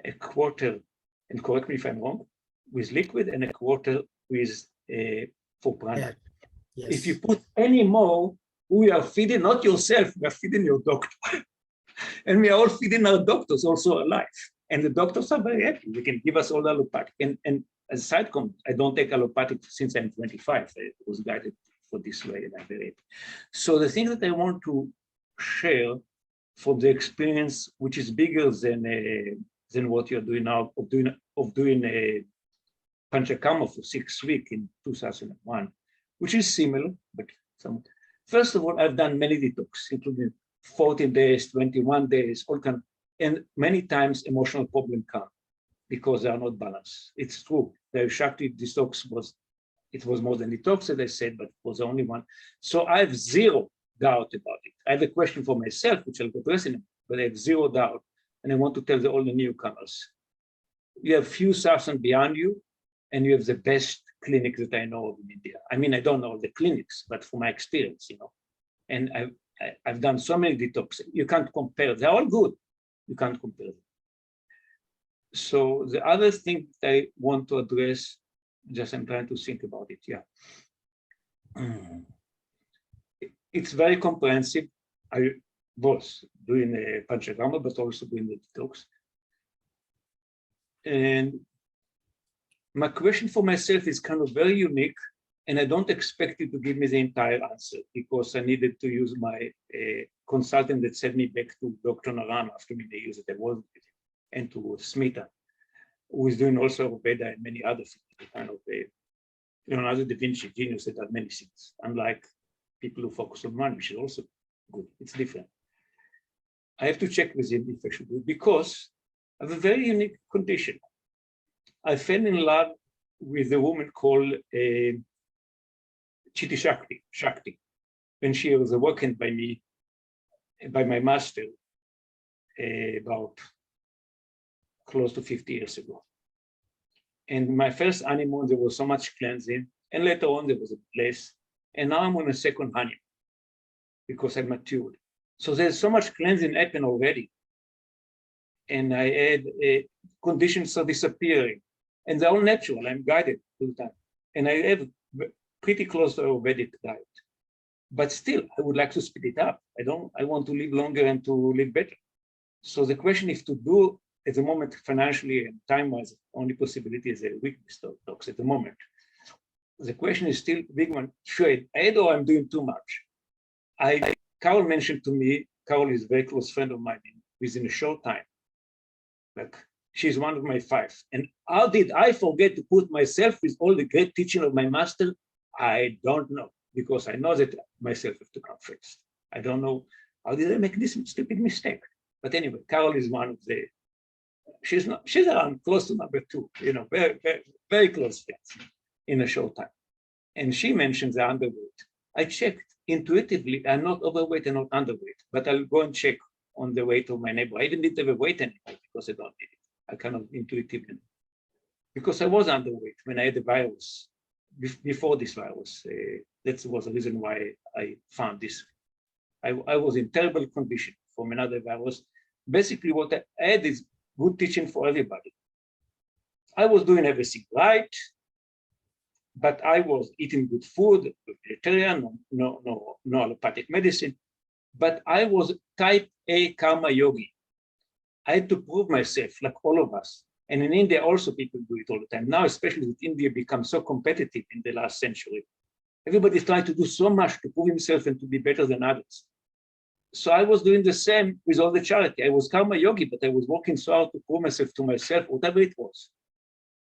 a quarter, and correct me if I'm wrong, with liquid, and a quarter with for prana. Yes. If you put any more, we are feeding not yourself, we are feeding your doctor. And we are all feeding our doctors also alive. And the doctors are very happy. They can give us all allopathic. And as a side comment, I don't take allopathic since I'm 25. I was guided for this way and I'm very happy. So the thing that I want to share from the experience, which is bigger than what you're doing now, of doing a Panchakarma for 6 weeks in 2001, which is similar, but some. First of all, I've done many detox, including 14 days, 21 days, all kind, and many times emotional problems come because they are not balanced. It's true. The Shakti detox was more than detox, as I said, but it was the only one. So I have zero doubt about it. I have a question for myself, which I'll address in, but I have zero doubt, and I want to tell all the newcomers: you have few thousands beyond you, and you have the best clinics that I know of in India. I mean, I don't know the clinics, but from my experience, you know, and I've done so many detox. You can't compare. They're all good. You can't compare them. So the other thing that I want to address, just I'm trying to think about it. Yeah, it's very comprehensive. I was doing a Panchakarma, but also doing the detox. And my question for myself is kind of very unique, and I don't expect you to give me the entire answer because I needed to use my consultant that sent me back to Dr. Naran after many years that I was with him, and to Smita, who is doing also Ayurveda and many other things, kind of Leonardo da Vinci genius that does many things, unlike people who focus on one, which is also good. It's different. I have to check with him if I should do it because I have a very unique condition. I fell in love with a woman called Chiti Shakti, when she was awakened by me, by my master, about close to 50 years ago. And my first honeymoon, there was so much cleansing, and later on there was a bliss. And now I'm on a second honeymoon because I matured. So there's so much cleansing happened already. And I had conditions are disappearing. And they're all natural. I'm guided all the time. And I have pretty close to a Vedic diet. But still, I would like to speed it up. I want to live longer and to live better. So the question is to do at the moment, financially and time-wise, only possibility is a weakness detox at the moment. The question is still a big one. Should I add or I'm doing too much? Carol mentioned to me, Carol is a very close friend of mine within a short time. Like, she's one of my 5. And how did I forget to put myself with all the great teaching of my master? I don't know, because I know that myself have to come first. I don't know how did I make this stupid mistake. But anyway, Carol is one of the, she's around close to number 2, you know, very, very, very close friends in a short time. And she mentions the underweight. I checked intuitively, I'm not overweight and not underweight, but I'll go and check on the weight of my neighbor. I didn't have a weight anymore because I don't need it. I kind of intuitively, because I was underweight when I had the virus, before this virus. That was the reason why I found this. I was in terrible condition from another virus. Basically, what I had is good teaching for everybody. I was doing everything right, but I was eating good food, vegetarian, no allopathic medicine. But I was type A karma yogi. I had to prove myself, like all of us. And in India, also people do it all the time. Now, especially that India becomes so competitive in the last century. Everybody's trying to do so much to prove himself and to be better than others. So I was doing the same with all the charity. I was karma yogi, but I was working so hard to prove myself to myself, whatever it was.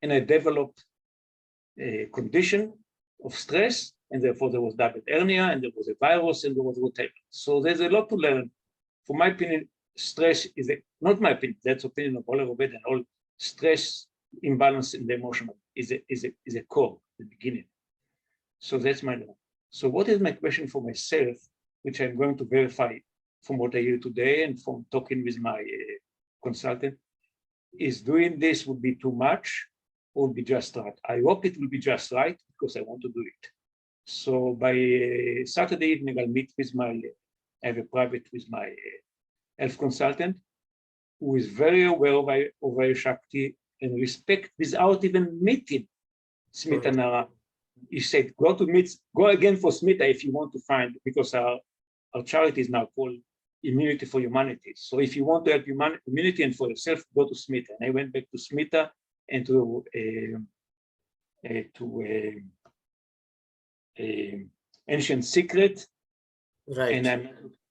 And I developed a condition of stress, and therefore there was double hernia, and there was a virus, and there was whatever. So there's a lot to learn. For my opinion, stress is not my opinion, that's opinion of all Ayurveda, and all stress imbalance in the emotional is a core, the beginning. So that's my law. So what is my question for myself, which I'm going to verify from what I hear today and from talking with my consultant, is doing this would be too much or would be just right? I hope it will be just right because I want to do it. So by Saturday evening, I'll meet with I have a private with my health consultant, who is very aware of Ayurveda Shakti and respect without even meeting Smita Nara. He said, go again for Smita if you want to find, because our charity is now called Immunity for Humanity. So if you want to help humanity and for yourself, go to Smita. And I went back to Smita and to Ancient Secret, Right.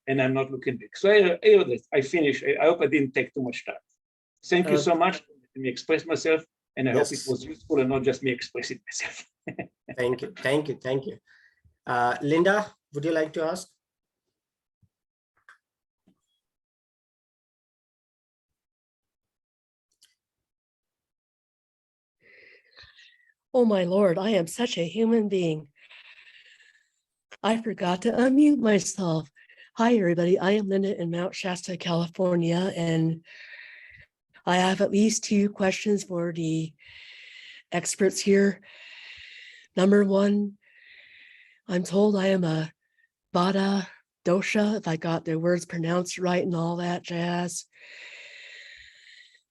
and I'm not looking back. So I finished. I hope I didn't take too much time. Thank you so much for letting me express myself, and I hope it was useful and not just me expressing myself. Thank you. Thank you. Thank you. Linda, would you like to ask? Oh my Lord, I am such a human being. I forgot to unmute myself. Hi, everybody. I am Linda in Mount Shasta, California, and I have at least 2 questions for the experts here. Number 1, I'm told I am a Vata dosha, if I got the words pronounced right and all that jazz.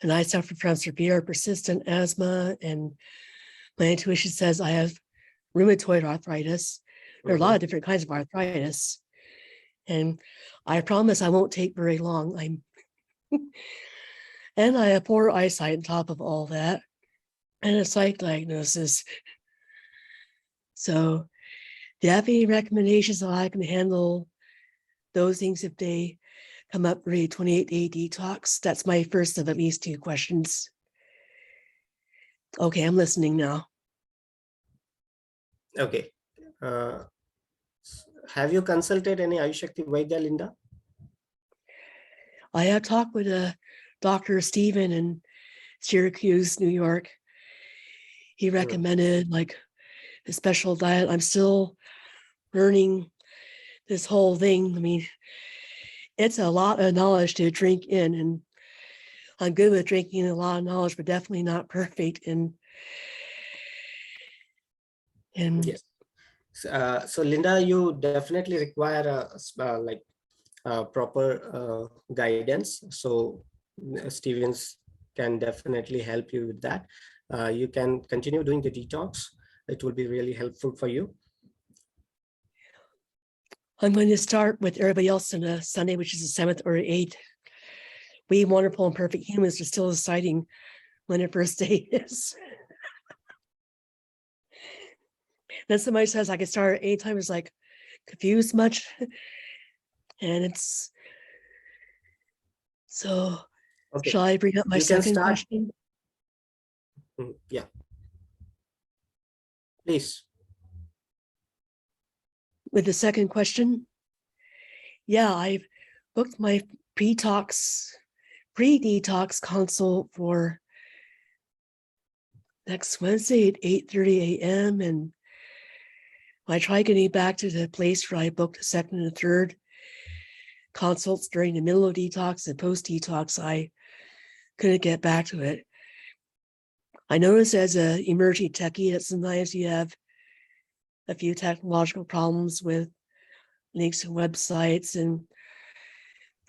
And I suffer from severe persistent asthma, and my intuition says I have rheumatoid arthritis. There are a lot of different kinds of arthritis. And I promise I won't take very long. And I have poor eyesight on top of all that, and a psych diagnosis. So do you have any recommendations how I can handle those things if they come up for a 28-day detox? That's my first of at least 2 questions. Okay, I'm listening now. Okay. Have you consulted any Ayushakti Vaidya, Linda? I have talked with Dr. Stephen in Syracuse, New York. He recommended like a special diet. I'm still learning this whole thing. I mean, it's a lot of knowledge to drink in, and I'm good with drinking a lot of knowledge, but definitely not perfect. And Yes. So Linda, you definitely require proper guidance. So Stevens can definitely help you with that. You can continue doing the detox. It will be really helpful for you. I'm going to start with everybody else on a Sunday, which is the 7th or 8th. We wonderful and perfect humans are still deciding when their first day is. Then somebody says I can start at any time. It's like confused much. And it's so. Okay. Shall I bring up my second question? Yeah. Please. With the second question, yeah, I've booked my pre-detox consult for next Wednesday at 8:30 a.m. And I tried getting back to the place where I booked the 2nd and 3rd consults during the middle of detox and post-detox. I couldn't get back to it. I noticed as an emerging techie that sometimes you have a few technological problems with links to websites, and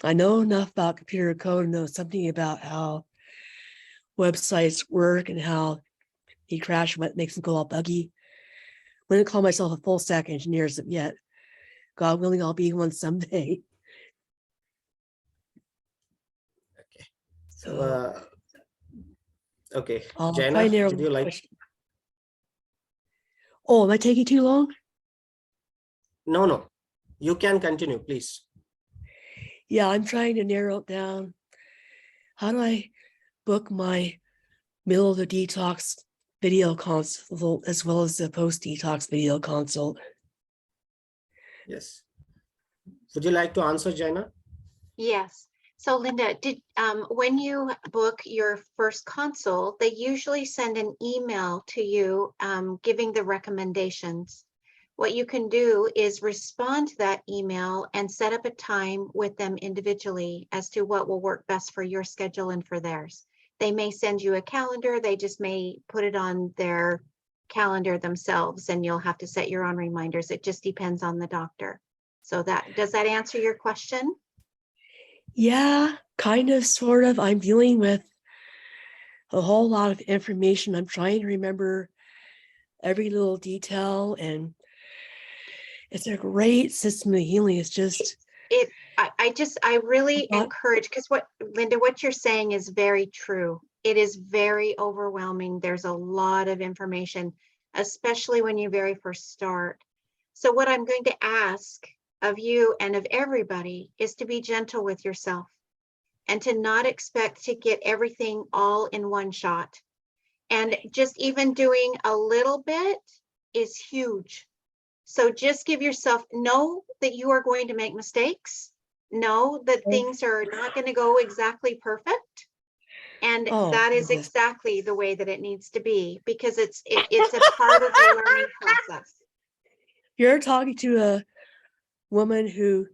I know enough about computer code to know something about how websites work and how they crash, what makes them go all buggy. I wouldn't call myself a full stack engineer as of yet. God willing, I'll be one someday. Okay. So, okay. I'll Jaina, would you like? Oh, am I taking too long? No. You can continue, please. Yeah, I'm trying to narrow it down. How do I book my middle of the detox video consult as well as the post-detox video consult? Yes. Would you like to answer, Jaina? Yes. So Linda, when you book your first consult, they usually send an email to you giving the recommendations. What you can do is respond to that email and set up a time with them individually as to what will work best for your schedule and for theirs. They may send you a calendar, they just may put it on their calendar themselves, and you'll have to set your own reminders. It just depends on the doctor. So does that answer your question? Yeah, kind of, sort of. I'm dealing with a whole lot of information. I'm trying to remember every little detail, and it's a great system of healing. It's just, I really thought- encourage, because Linda, what you're saying is very true. It is very overwhelming. There's a lot of information, especially when you very first start. So what I'm going to ask of you and of everybody is to be gentle with yourself and to not expect to get everything all in one shot. And just even doing a little bit is huge. So just give yourself, know that you are going to make mistakes. Know that things are not going to go exactly perfect. And Oh, that is goodness. exactly the way that it needs to be, because it's a part of the learning process. You're talking to a woman who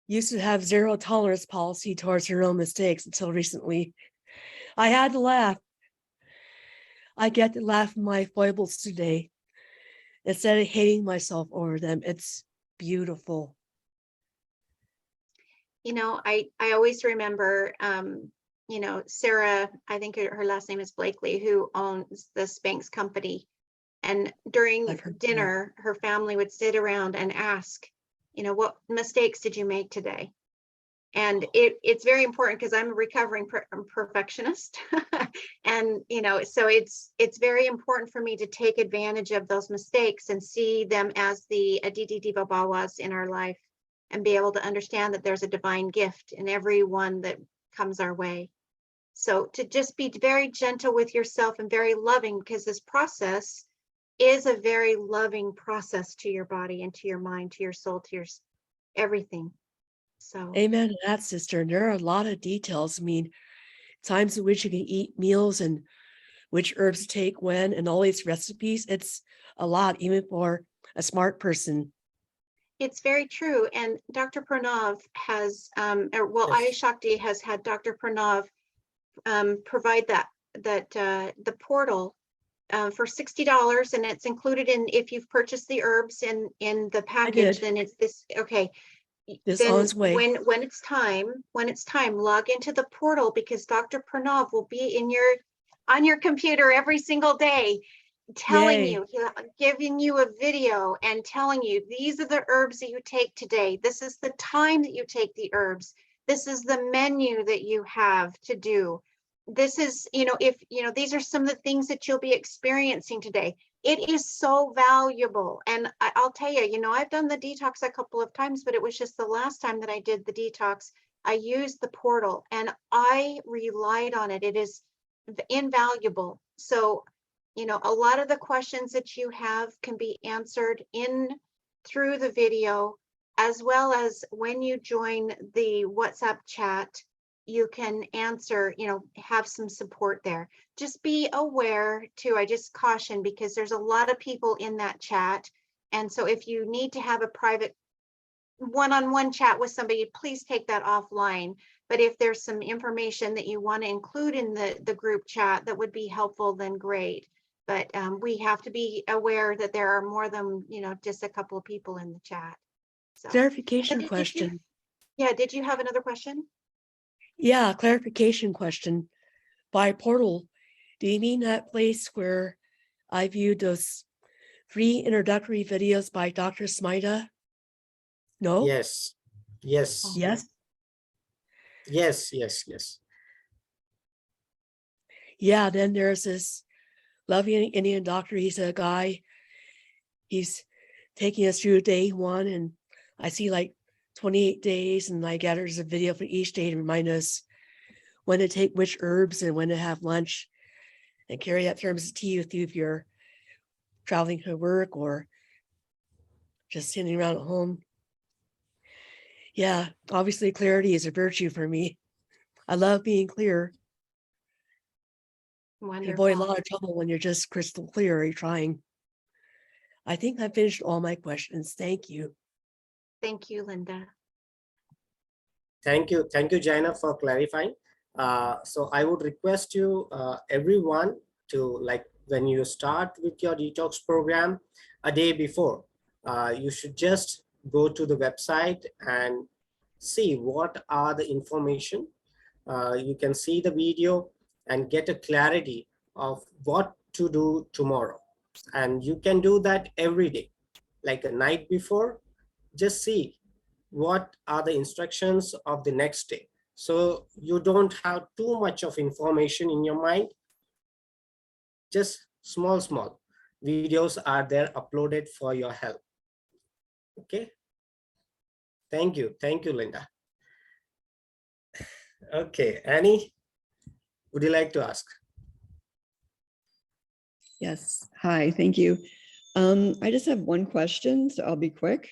used to have zero tolerance policy towards her own mistakes until recently. I had to laugh. I get to laugh at my foibles today instead of hating myself over them. It's beautiful. You know, I always remember, you know, Sarah, I think her last name is Blakely, who owns the Spanx company. And during I've heard that. dinner, her family would sit around and ask, you know, what mistakes did you make today? And it's very important because I'm a recovering perfectionist. And, you know, so it's very important for me to take advantage of those mistakes and see them as the Aditi Diva Bhawas in our life, and be able to understand that there's a divine gift in every one that comes our way. So to just be very gentle with yourself and very loving, because this process is a very loving process to your body and to your mind, to your soul, to your everything. So Amen to that, sister. And there are a lot of details. I mean, times in which you can eat meals and which herbs to take when, and all these recipes. It's a lot, even for a smart person. it's very true. And Dr. Pranav has, well, Yes. Aya Shakti has had Dr. Pranav provide the portal for $60, and it's included in, if you've purchased the herbs in the package, did. then it's this, okay. This Then on its way. when it's time, log into the portal, because Dr. Pranav will be on your computer every single day, telling Yay. you, giving you a video and telling you, these are the herbs that you take today. This is the time that you take the herbs. This is the menu that you have to do. This is, you know, if, you know, these are some of the things that you'll be experiencing today. It is so valuable. And I'll tell you, you know, I've done the detox a couple of times, but it was just the last time that I did the detox, I used the portal and I relied on it. It is invaluable. So, you know, a lot of the questions that you have can be answered through the video, as well as when you join the WhatsApp chat, you can answer, you know, have some support there. Just be aware too, I just caution, because there's a lot of people in that chat. And so if you need to have a private one-on-one chat with somebody, please take that offline. But if there's some information that you want to include in the group chat that would be helpful, then great. But we have to be aware that there are more than, you know, just a couple of people in the chat. So Clarification question. did you have another question? Yeah, clarification question. By portal, do you mean that place where I viewed those 3 introductory videos by Dr. Smita? No? Yes. Yes. Yes? Yes. Yes. Yes. Yeah, then there's this loving Indian doctor. He's a guy. He's taking us through day 1, and I see like 28 days, and I gather there's a video for each day to remind us when to take which herbs and when to have lunch, and carry that thermos of tea with you if you're traveling to work or just sitting around at home. Yeah, obviously clarity is a virtue for me. I love being clear. You avoid a Wonderful. lot of trouble when you're just crystal clear. You're trying. I think I finished all my questions. Thank you. Thank you, Linda. Thank you, Jaina, for clarifying. So I would request you, everyone, to, like, when you start with your detox program a day before, you should just go to the website and see what are the information. You can see the video and get a clarity of what to do tomorrow. And you can do that every day, like a night before. Just see what are the instructions of the next day. So you don't have too much of information in your mind. Just small videos are there uploaded for your help. Okay. Thank you, Linda. Okay, Annie, would you like to ask? Yes. Hi, thank you. I just have one question, so I'll be quick.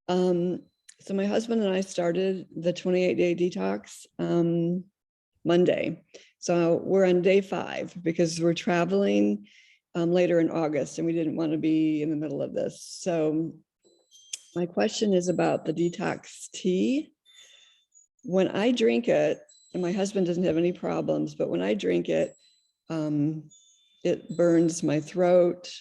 So my husband and I started the 28-day detox Monday. So we're on day 5 because we're traveling later in August and we didn't want to be in the middle of this. So my question is about the detox tea. When I drink it, and my husband doesn't have any problems, but when I drink it, it burns my throat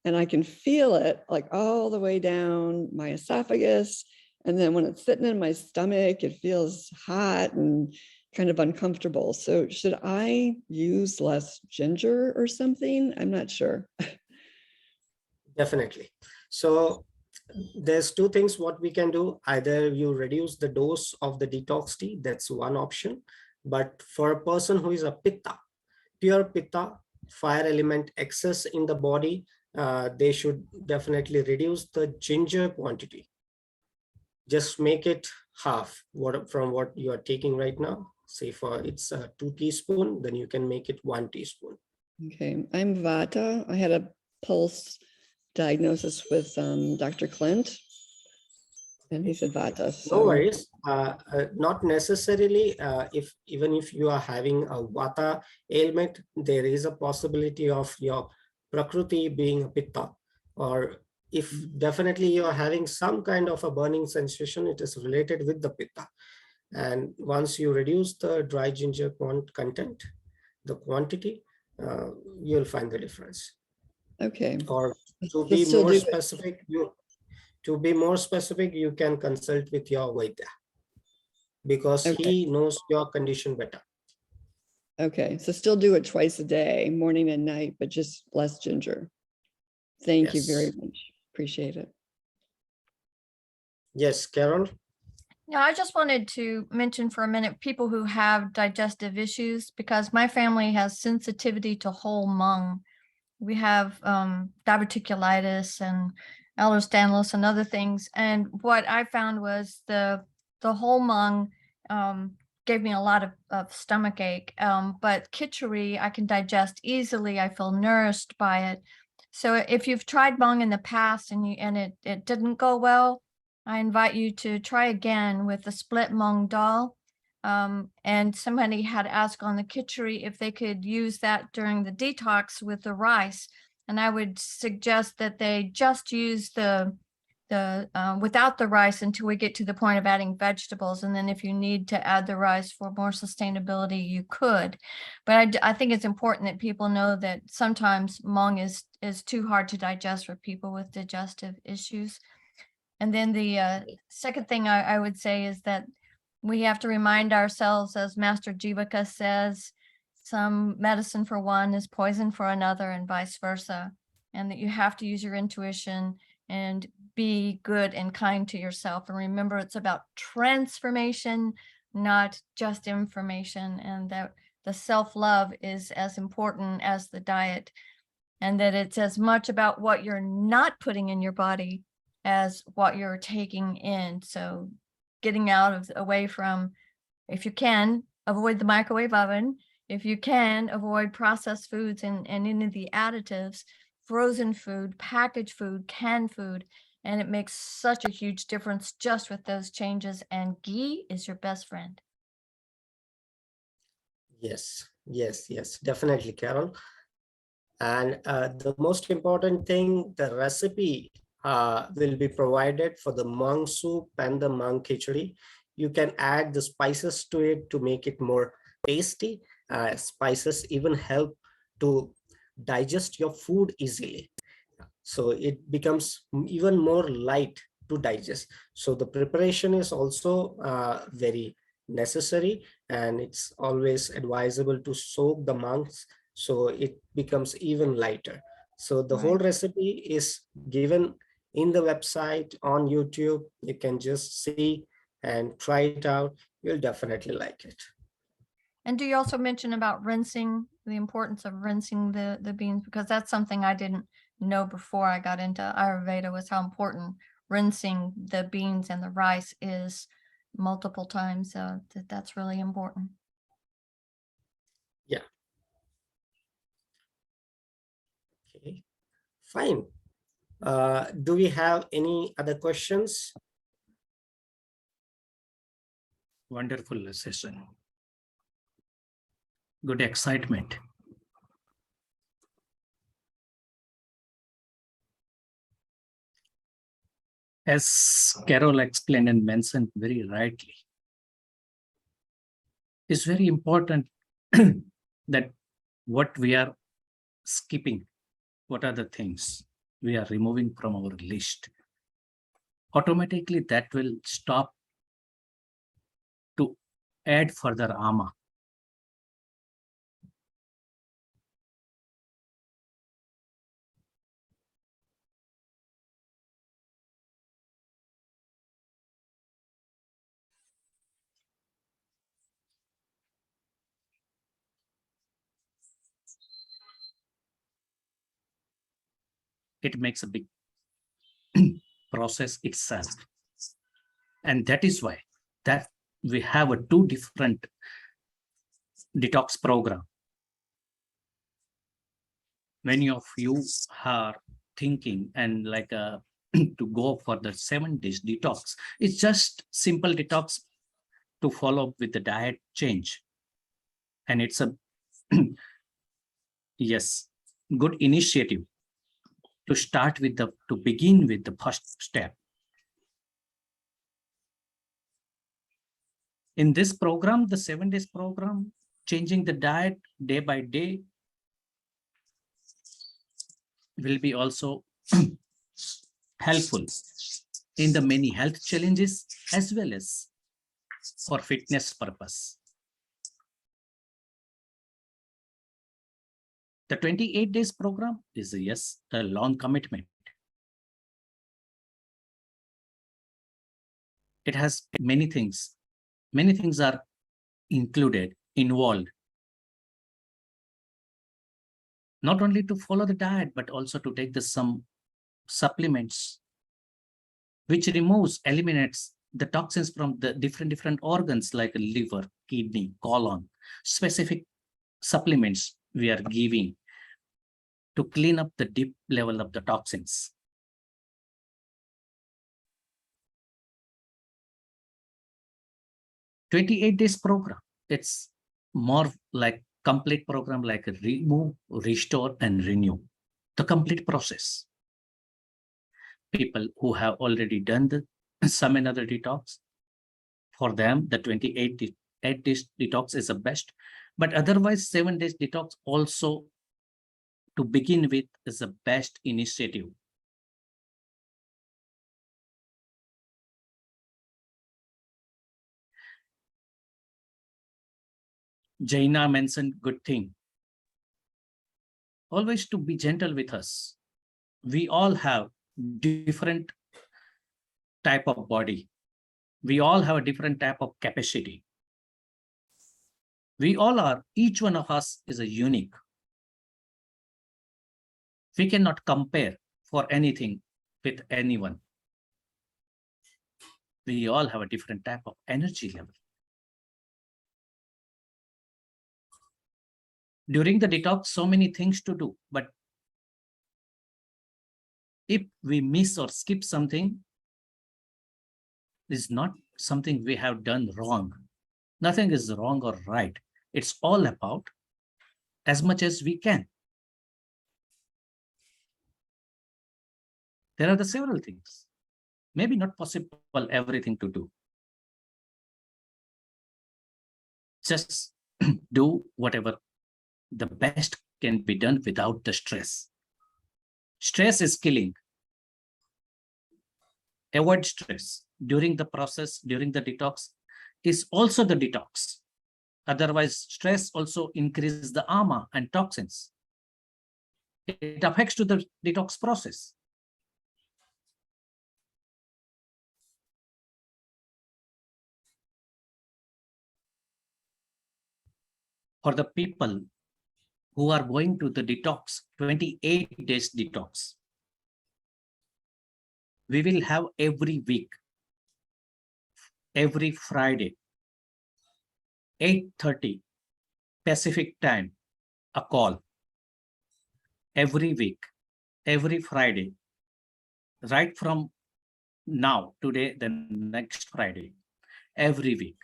and I can feel it like all the way down my esophagus. And then when it's sitting in my stomach, it feels hot and kind of uncomfortable. So should I use less ginger or something? I'm not sure. Definitely. So there's 2 things what we can do. Either you reduce the dose of the detox tea, that's one option. But for a person who is a pitta, pure pitta, fire element excess in the body, they should definitely reduce the ginger quantity. Just make it half from what you are taking right now. Say for it's 2 teaspoons, then you can make it 1 teaspoon. Okay, I'm Vata. I had a pulse diagnosis with Dr. Clint, and he said Vata. So. No worries. Not necessarily. Even if you are having a Vata ailment, there is a possibility of your Prakriti being a Pitta, or if definitely you are having some kind of a burning sensation, it is related with the Pitta. And once you reduce the dry ginger content, the quantity, you'll find the difference. Okay. Or to So be still more do it. specific, you can consult with your Vaidya, because Okay. he knows your condition better. Okay, so still do it twice a day, morning and night, but just less ginger. Thank you very Yes. much. Appreciate it. Yes, Carol. Yeah, I just wanted to mention for a minute people who have digestive issues, because my family has sensitivity to whole mung. We have diverticulitis and Ehlers-Danlos and other things. And what I found was the whole mung gave me a lot of stomach ache. But khichdi I can digest easily. I feel nourished by it. So if you've tried mung in the past and it didn't go well, I invite you to try again with the split mung dal. And somebody had asked on the khichdi if they could use that during the detox with the rice. And I would suggest that they just use the without the rice until we get to the point of adding vegetables. And then if you need to add the rice for more sustainability, you could. But I think it's important that people know that sometimes mung is too hard to digest for people with digestive issues. And then the second thing I would say is that we have to remind ourselves, as Master Jivaka says, some medicine for one is poison for another and vice versa. And that you have to use your intuition and be good and kind to yourself. And remember, it's about transformation, not just information. And that the self-love is as important as the diet. And that it's as much about what you're not putting in your body as what you're taking in. So getting away from, if you can, avoid the microwave oven. If you can, avoid processed foods and any of the additives, frozen food, packaged food, canned food. And it makes such a huge difference just with those changes. And ghee is your best friend. Yes, definitely, Carol. And the most important thing, the recipe will be provided for the mung soup and the mung khichdi. You can add the spices to it to make it more tasty. Spices even help to digest your food easily. So it becomes even more light to digest. So the preparation is also very necessary, and it's always advisable to soak the monks so it becomes even lighter. So the whole Right. recipe is given in the website on YouTube. You can just see and try it out. You'll definitely like it. And do you also mention about rinsing, the importance of rinsing the beans? Because that's something I didn't know before I got into Ayurveda, was how important rinsing the beans and the rice is multiple times. So that's really important. Yeah. Okay. Fine. Do we have any other questions? Wonderful session. Good excitement. As Carol explained and mentioned very rightly, it's very important that what we are skipping, what are the things we are removing from our list. Automatically, that will stop to add further ama. It makes a big process itself. And that is why that we have a two different detox program. Many of you are thinking and like to go for the 7 days detox. It's just simple detox to follow up with the diet change. And it's a, yes, good initiative to start with to begin with the first step. In this program, the 7 days program, changing the diet day by day will be also helpful in the many health challenges as well as for fitness purpose. The 28 days program is, yes, a long commitment. It has many things. Many things are included, involved. Not only to follow the diet, but also to take some supplements, which eliminates the toxins from the different organs like liver, kidney, colon. Specific supplements we are giving to clean up the deep level of the toxins. "28 days program, it's more like complete program, like remove, restore, and renew. The complete process. People who have already done some another detox, for them, the 28 days detox is the best. But otherwise, 7 days detox also to begin with is the best initiative. Jaina mentioned good thing. Always to be gentle with us. We all have different type of body. We all have a different type of capacity. We all are, each one of us is a unique. We cannot compare for anything with anyone. We all have a different type of energy level. During the detox, so many things to do, but if we miss or skip something, it's not something we have done wrong. Nothing is wrong or right. It's all about as much as we can. There are the several things. Maybe not possible everything to do. Just do whatever the best can be done without the stress. Stress is killing. Avoid stress during the process, during the detox is also the detox. Otherwise, stress also increases the AMA and toxins. It affects to the detox process. For the people who are going to the detox, 28 days detox, we will have every week, every Friday, 8:30 Pacific time, a call. Every week, every Friday, right from now, today, then next Friday, every week.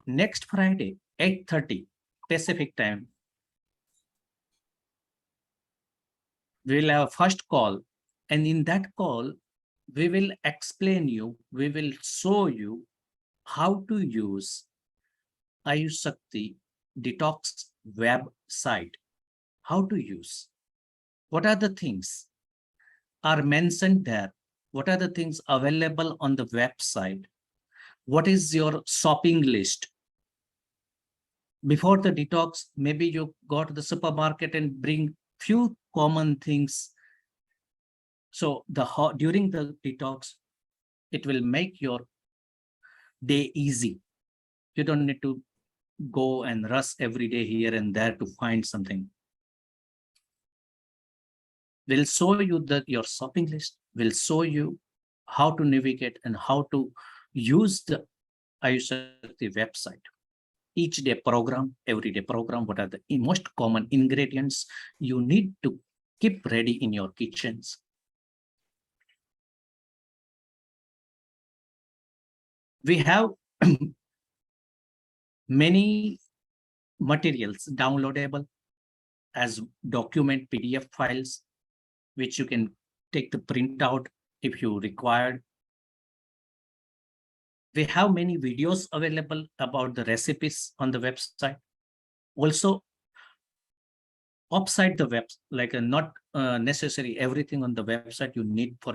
Next Friday, 8:30 Pacific time, we will have a first call. And in that call, we will explain you, we will show you how to use Ayush Shakti detox website. How to use. What are the things are mentioned there? What are the things available on the website? What is your shopping list? Before the detox, maybe you go to the supermarket and bring few common things. So during the detox, it will make your day easy. You don't need to go and rush every day here and there to find something. We'll show you your shopping list. We'll show you how to navigate and how to use the Ayush Shakti website. Each day program, everyday program, what are the most common ingredients you need to keep ready in your kitchens. We have many materials downloadable as document PDF files, which you can take the printout if you require. We have many videos available about the recipes on the website. Also, upside the web, like not necessary everything on the website you need for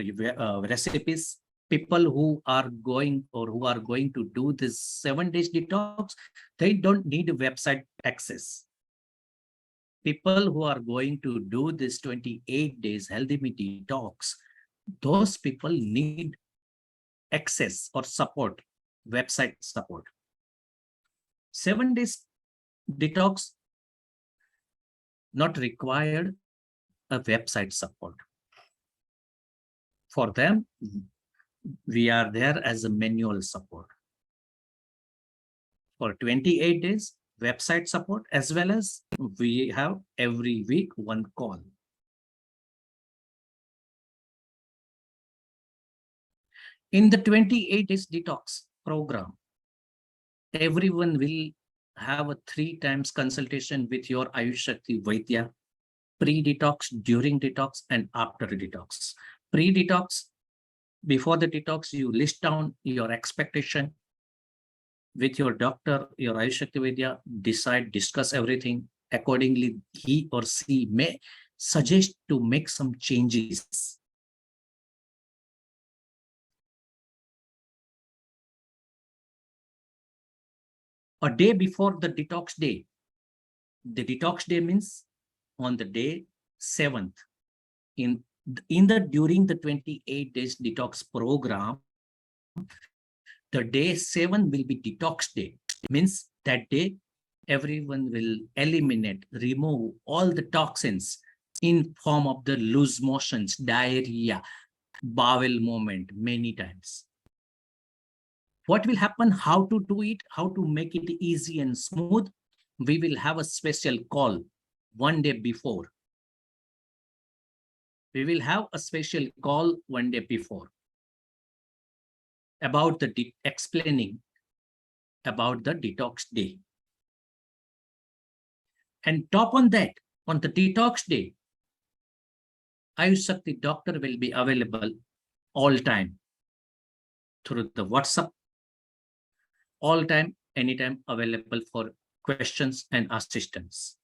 recipes. People who are going to do this 7 days detox, they don't need a website access. People who are going to do this 28 days healthy meat detox, those people need access or support, website support. 7 days detox not required a website support. For them, we are there as a manual support. For 28 days, website support, as well as we have every week one call. In the 28 days detox program, everyone will have a 3 times consultation with your Ayush Shakti Vaidya, pre-detox, during detox, and after detox. Pre-detox, before the detox, you list down your expectation with your doctor, your Ayush Shakti Vaidya, decide, discuss everything. Accordingly, he or she may suggest to make some changes. A day before the detox day means on the day 7th, during the 28 days detox program, the day 7 will be detox day. It means that day everyone will eliminate, remove all the toxins in form of the loose motions, diarrhea, bowel movement many times. What will happen, how to do it, how to make it easy and smooth? We will have a special call one day before. We will have a special call one day before about the explaining about the detox day. And top on that, on the detox day, Ayush Shakti doctor will be available all time through the WhatsApp, all time, anytime available for questions and assistance.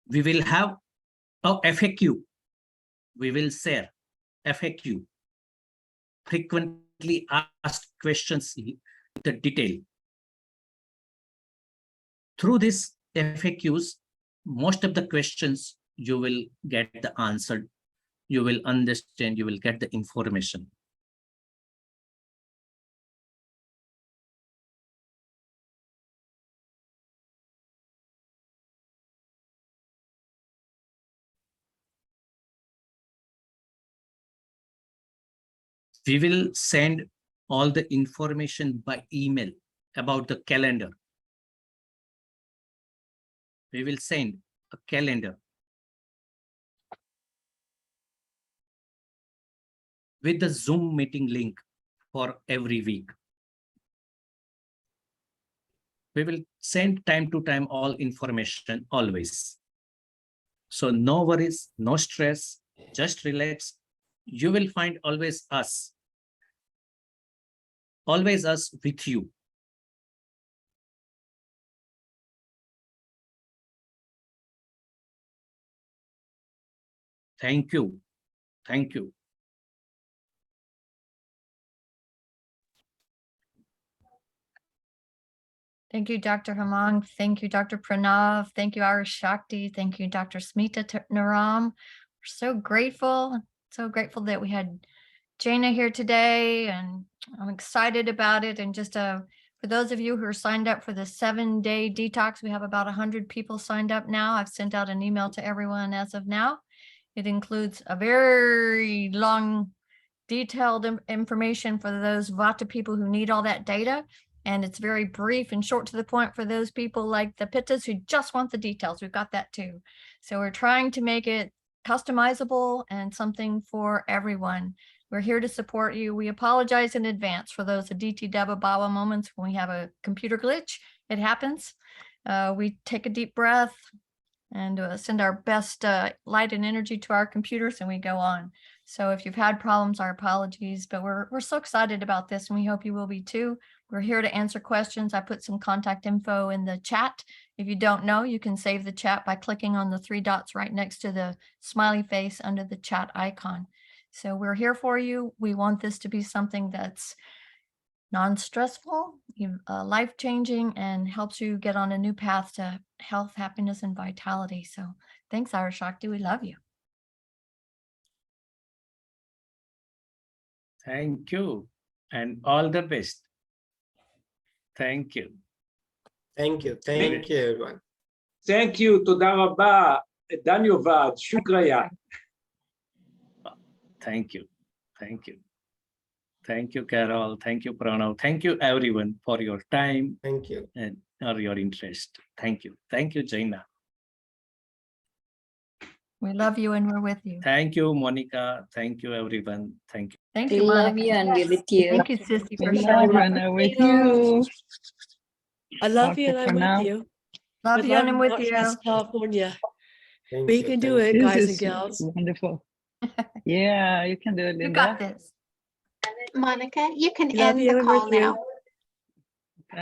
We will have a FAQ. We will share FAQ, frequently asked questions, the detail. Through this FAQs, most of the questions you will get the answer, you will understand, you will get the information. We will send all the information by email about the calendar. We will send a calendar with the Zoom meeting link for every week. We will send time to time all information always. So no worries, no stress, just relax. You will find always us with you. Thank you. Thank you. Thank you, Dr. Hemang. Thank you, Dr. Pranav. Thank you, Ayush Shakti. Thank you, Dr. Smita Naram. We're so grateful that we had Jana here today, and I'm excited about it. And just for those of you who are signed up for the 7-day detox, we have about 100 people signed up now. I've sent out an email to everyone as of now. It includes a very long, detailed information for those Vata people who need all that data. And it's very brief and short to the point for those people like the Pittas who just want the details. We've got that too. So we're trying to make it customizable and something for everyone. We're here to support you. We apologize in advance for those Aditi Deva Bhava moments when we have a computer glitch. It happens. We take a deep breath and send our best light and energy to our computers, and we go on. So if you've had problems, our apologies, but we're so excited about this, and we hope you will be too. We're here to answer questions. I put some contact info in the chat. If you don't know, you can save the chat by clicking on the 3 dots right next to the smiley face under the chat icon. So we're here for you. We want this to be something that's non-stressful, life-changing, and helps you get on a new path to health, happiness, and vitality. So thanks, Ayush Shakti. We love you. Thank you, and all the best. Thank you. Thank you. Thank you, everyone. Thank you, תודה רבה, דן יובד, שוקריה. Thank you. Thank you. Thank you, Carol. Thank you, Pranav. Thank you, everyone, for your time Thank you. and or your interest. Thank you. Thank you, Jaina. We love you and we're with you. Thank you, Monica. Thank you, everyone. Thank you. Thank We you, love Monica. you and we're with you. Thank you, Sissy, for We showing love up. and I'm with you. I love you Dr. and I'm Pranav. with you. Love With you and I'm with Mount you. Shasta, California. Thank We you. can do Thank it, you. guys and This is gals. wonderful. Yeah, you can do it, You Linda. got this. Monica, you can We love end you the and call with you. now.